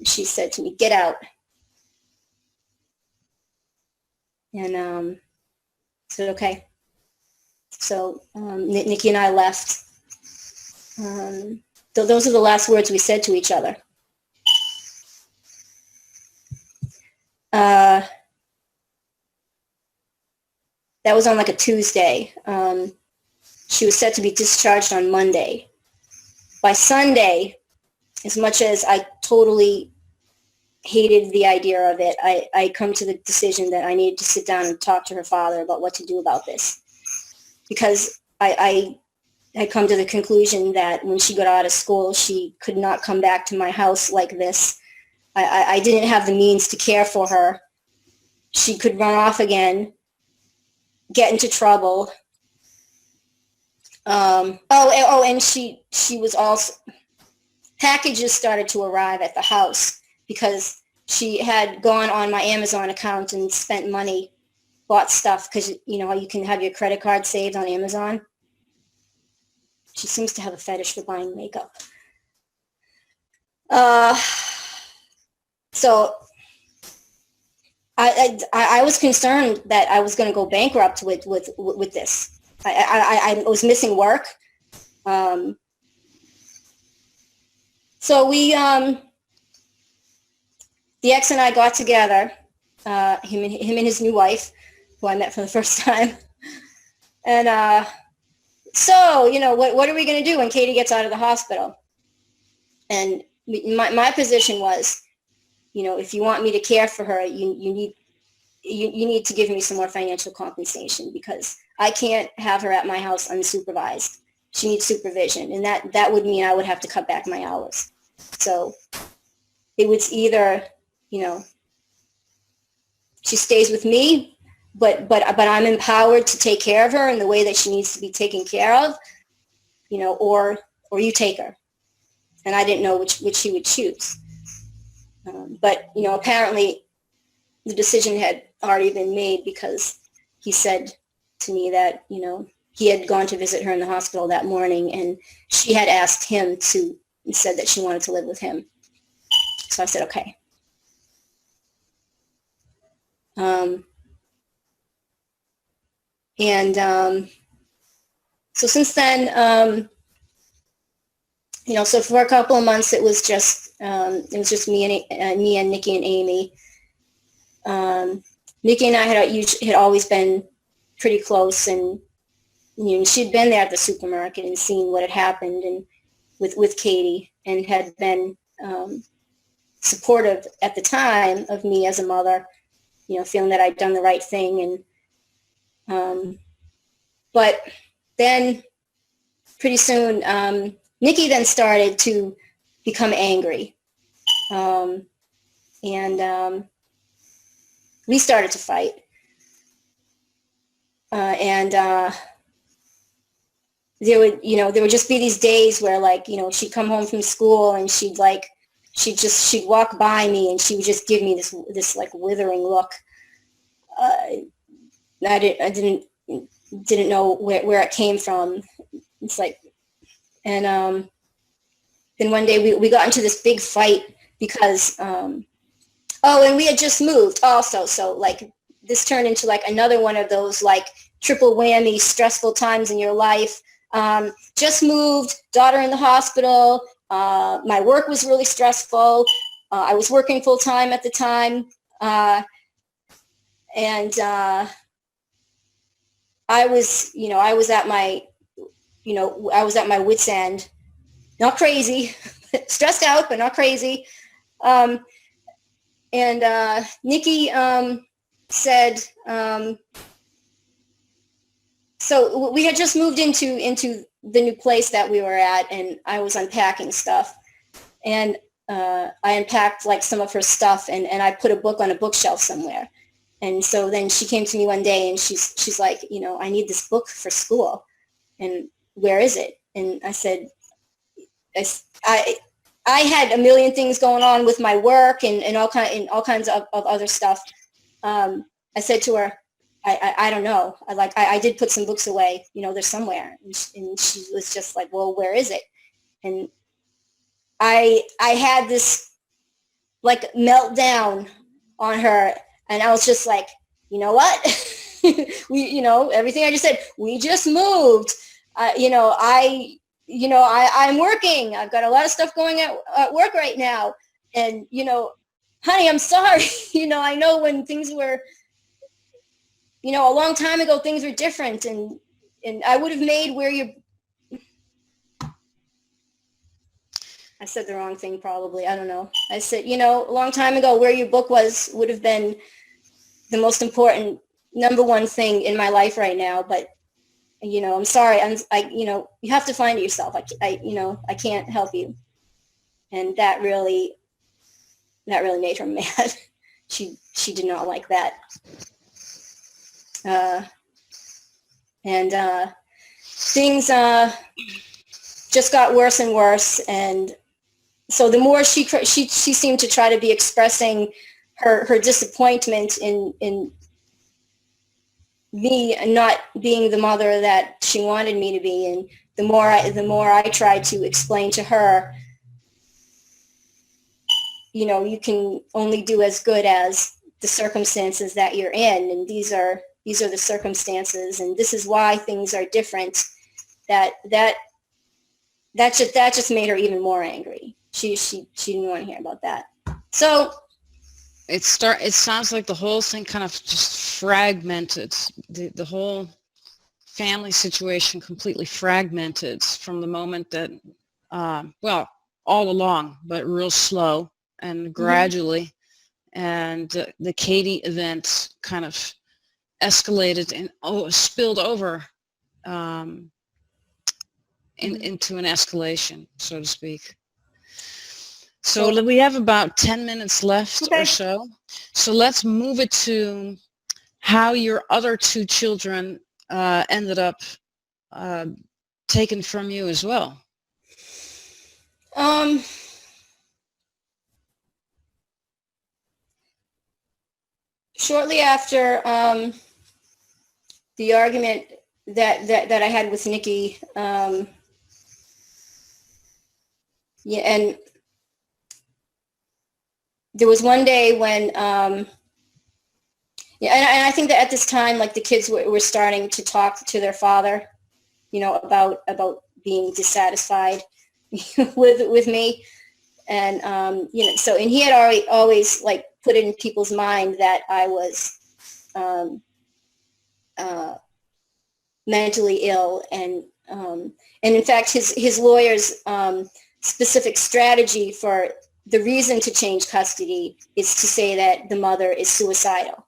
she said to me, "Get out." And I said, okay. So Nikki and I left. Those are the last words we said to each other. That was on a Tuesday. She was set to be discharged on Monday. By Sunday, as much as I totally hated the idea of it, I come to the decision that I needed to sit down and talk to her father about what to do about this. Because I had come to the conclusion that when she got out of school, she could not come back to my house like this. I didn't have the means to care for her. She could run off again, get into trouble. And she was also, packages started to arrive at the house because she had gone on my Amazon account and spent money, bought stuff, because you can have your credit card saved on Amazon. She seems to have a fetish for buying makeup. So I was concerned that I was going to go bankrupt with this. I was missing work. So we, the ex and I got together, him and his new wife, who I met for the first time. And so, what are we going to do when Katie gets out of the hospital? And my position was, if you want me to care for her, you need to give me some more financial compensation, because I can't have her at my house unsupervised. she needs supervision, and that would mean I would have to cut back my hours. So it was either, she stays with me, but I'm empowered to take care of her in the way that she needs to be taken care of, or you take her. And I didn't know which he would choose. But apparently the decision had already been made, because he said to me that, he had gone to visit her in the hospital that morning, and she had asked him and said that she wanted to live with him. So I said, okay. So since then, so for a couple of months, it was just me and Nikki and Amy. Nikki and I had always been pretty close, and she'd been there at the supermarket and seen what had happened, and with Katie, and had been supportive at the time of me as a mother, feeling that I'd done the right thing. And but then pretty soon, Nikki then started to become angry, and we started to fight. And there would just be these days where, like, she'd come home from school and she'd walk by me and she would just give me this like withering look. I didn't know where it came from. It's like, and then one day we got into this big fight because and we had just moved also, so like this turned into like another one of those like triple whammy stressful times in your life. Just moved, daughter in the hospital, my work was really stressful. I was working full time at the time, and I was at my wit's end. Not crazy, stressed out, but not crazy. And Nikki said, so we had just moved into the new place that we were at, and I was unpacking stuff. And I unpacked like some of her stuff, and I put a book on a bookshelf somewhere. And so then she came to me one day and she's like, I need this book for school. And where is it? And I said, I had a million things going on with my work and all kinds of other stuff. I said to her, I don't know. I did put some books away, they're somewhere. And she was just like, well, where is it? And I had this like meltdown on her, and I was just like, you know what? Everything I just said, we just moved. I'm working. I've got a lot of stuff going at work right now. And, honey, I'm sorry. I know when things were, a long time ago, things were different. And I would have made I said the wrong thing probably. I don't know. I said, a long time ago, where your book would have been the most important, number one thing in my life right now. But, I'm sorry. You have to find it yourself. I can't help you. And that really made her mad. She did not like that. And things just got worse and worse. And so the more she seemed to try to be expressing her disappointment in me not being the mother that she wanted me to be, and the more I tried to explain to her, you can only do as good as the circumstances that you're in, and these are the circumstances, and this is why things are different. That just made her even more angry. She didn't want to hear about that. So it sounds like the whole thing kind of just fragmented. The whole family situation completely fragmented from the moment that, all along, but real slow and gradually. And the Katie event kind of escalated and spilled over into an escalation, so to speak. So we have about 10 minutes left or so. So let's move it to how your other two children ended up taken from you as well. Shortly after the argument that I had with Nikki, and there was one day when, and I think that at this time, like the kids were starting to talk to their father, about being dissatisfied with me, and so, and he had always like put it in people's mind that I was mentally ill, and in fact his lawyer's specific strategy for the reason to change custody is to say that the mother is suicidal.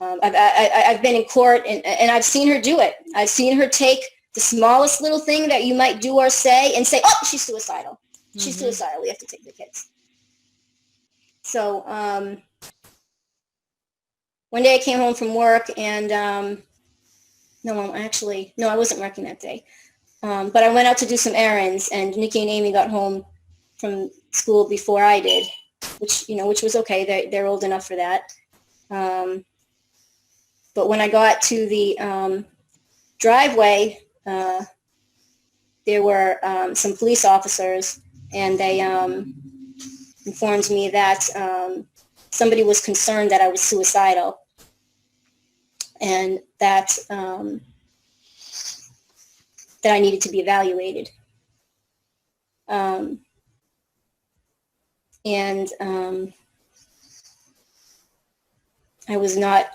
I've been in court and I've seen her do it. I've seen her take the smallest little thing that you might do or say and say, oh, she's suicidal. She's suicidal. We have to take the kids. So one day I came home from work and no, I wasn't working that day. But I went out to do some errands, and Nikki and Amy got home from school before I did, which was okay. They're old enough for that. But when I got to the driveway, there were some police officers, and they informed me that somebody was concerned that I was suicidal, and that I needed to be evaluated. And I was not,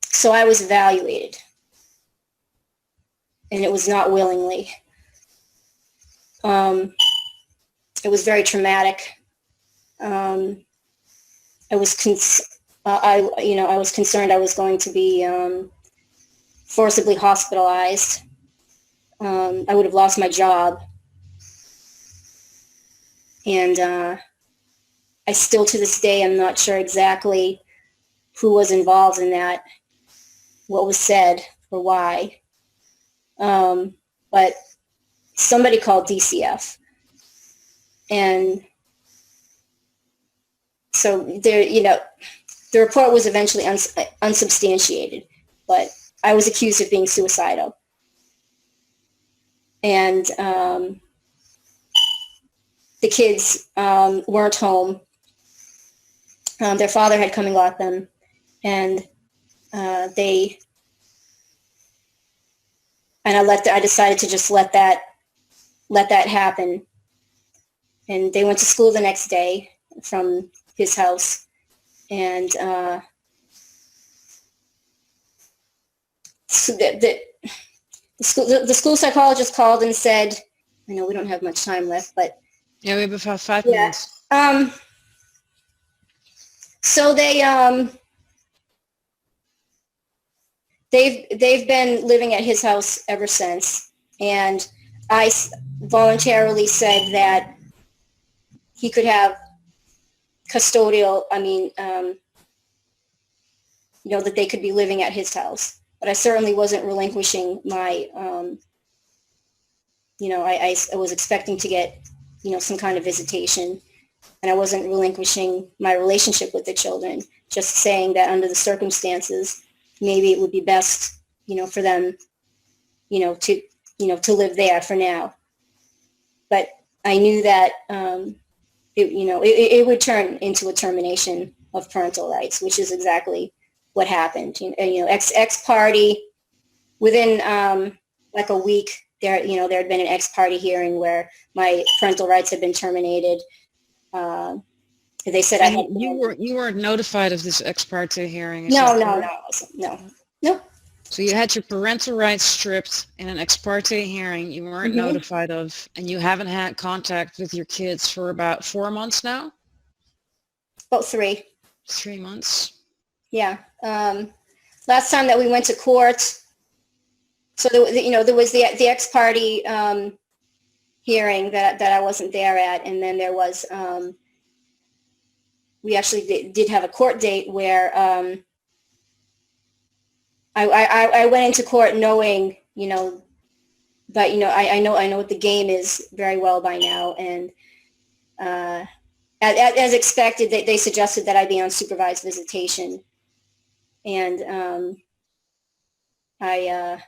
so I was evaluated, and it was not willingly. It was very traumatic. I was concerned I was going to be forcibly hospitalized. I would have lost my job. And I still, to this day, I'm not sure exactly who was involved in that, what was said, or why. But somebody called DCF. And so there, the report was eventually unsubstantiated, but I was accused of being suicidal. And the kids weren't home. Their father had come and got them, and I decided to just let that happen. And they went to school the next day from his house, and so the school psychologist called and said, I know we don't have much time left, but yeah, we have about 5 minutes. So they've been living at his house ever since, and I voluntarily said that he could have custodial, that they could be living at his house. But I certainly wasn't relinquishing my, I was expecting to get, some kind of visitation, and I wasn't relinquishing my relationship with the children, just saying that under the circumstances, maybe it would be best, for them, to live there for now. But I knew that, it would turn into a termination of parental rights, which is exactly what happened. Ex-party, within like a week, there had been an ex-party hearing where my parental rights had been terminated. They said you weren't notified of this ex parte hearing. No. So you had your parental rights stripped in an ex parte hearing you weren't notified of, and you haven't had contact with your kids for about 4 months now? About 3. 3 months. Yeah. Last time that we went to court, so there was the ex-party hearing that I wasn't there at, and then there was we actually did have a court date where I went into court knowing, but I know what the game is very well by now, and as expected, they suggested that I be on supervised visitation, and I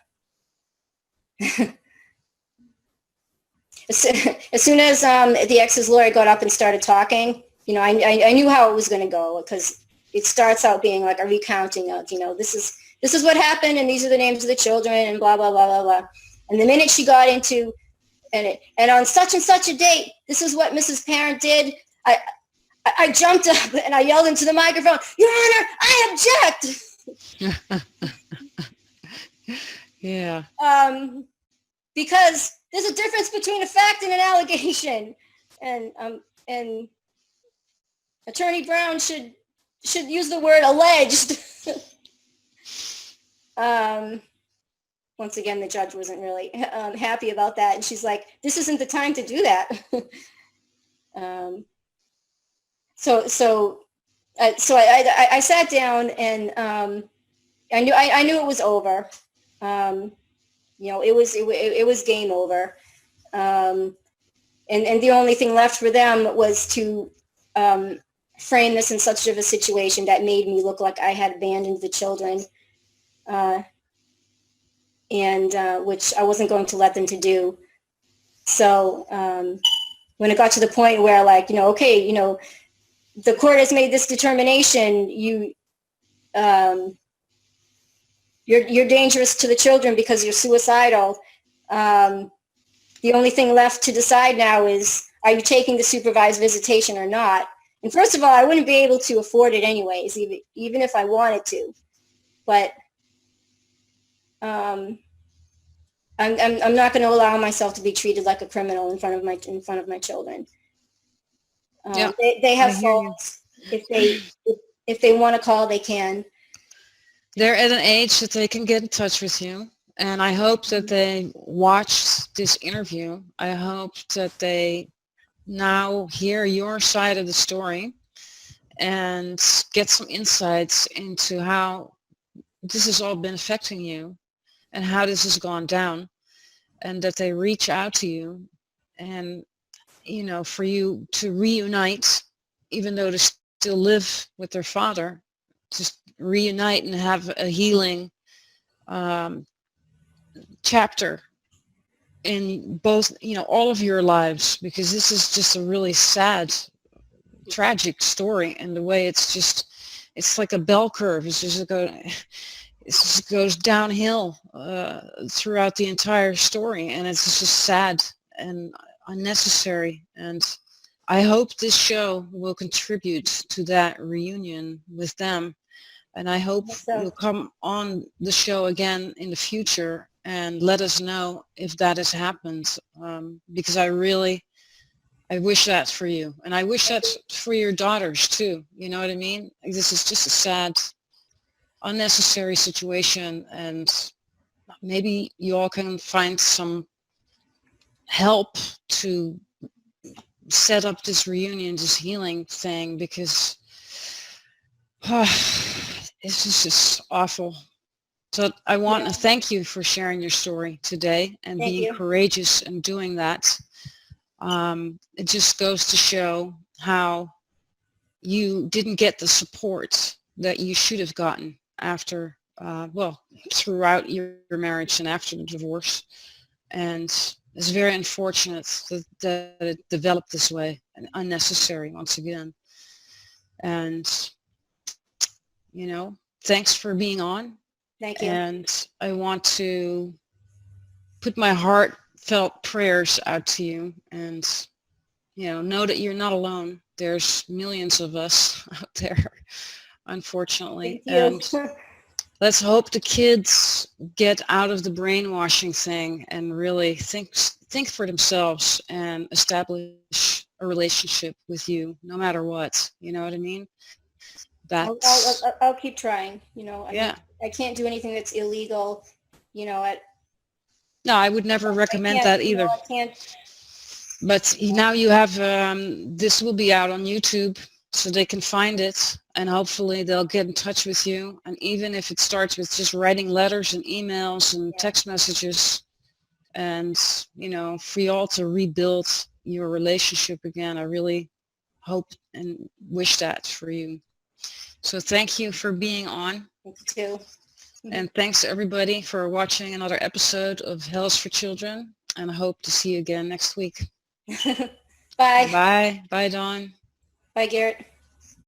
as soon as the ex's lawyer got up and started talking, I knew how it was going to go, because it starts out being like a recounting of, this is what happened, and these are the names of the children, and blah blah blah blah blah. And the minute she got into and on such and such a date, this is what Mrs. Parent did, I jumped up and I yelled into the microphone, "Your Honor, I object!" Yeah. Because there's a difference between a fact and an allegation, and Attorney Brown should use the word alleged. Once again, the judge wasn't really happy about that, and she's like, "This isn't the time to do that." So I sat down, and I knew it was over. It was game over. And the only thing left for them was to frame this in such of a situation that made me look like I had abandoned the children, and which I wasn't going to let them to do. So when it got to the point where, like, okay, the court has made this determination, you're dangerous to the children because you're suicidal. The only thing left to decide now is, are you taking the supervised visitation or not? And first of all, I wouldn't be able to afford it anyways, even if I wanted to. But I'm not going to allow myself to be treated like a criminal in front of my children. Yeah, they have faults. If they want to call, they can. They're at an age that they can get in touch with you. And I hope that they watch this interview. I hope that they now hear your side of the story and get some insights into how this has all been affecting you and how this has gone down, and that they reach out to you, and, for you to reunite, even though they still live with their father, just reunite and have a healing chapter in both, all of your lives, because this is just a really sad, tragic story, and the way it's like a bell curve. It just goes downhill throughout the entire story, and it's just sad and unnecessary. And I hope this show will contribute to that reunion with them. And I hope you'll come on the show again in the future and let us know if that has happened, because I wish that for you. And I wish that for your daughters too. You know what I mean? This is just a sad, unnecessary situation, and maybe you all can find some help to set up this reunion, this healing thing, because it's just awful. So I want to thank you for sharing your story today and being courageous and doing that. It just goes to show how you didn't get the support that you should have gotten after, throughout your marriage and after the divorce. And it's very unfortunate that it developed this way, and unnecessary once again. And, thanks for being on. Thank you. And I want to put my heartfelt prayers out to you, and, know that you're not alone. There's millions of us out there, unfortunately. And let's hope the kids get out of the brainwashing thing and really think for themselves and establish a relationship with you, no matter what. You know what I mean? I'll keep trying. Yeah. I can't do anything that's illegal. No, I would never recommend I that can't, you know, either. I can't. But now you have, this will be out on YouTube, so they can find it, and hopefully they'll get in touch with you. And even if it starts with just writing letters and emails and Yeah. text messages, and, you know, for y'all to rebuild your relationship again, I really hope and wish that for you. So thank you for being on. Thank you too. And thanks everybody for watching another episode of Hell is for Children. And I hope to see you again next week. Bye. Bye. Bye, Dawn. Bye, Garrett.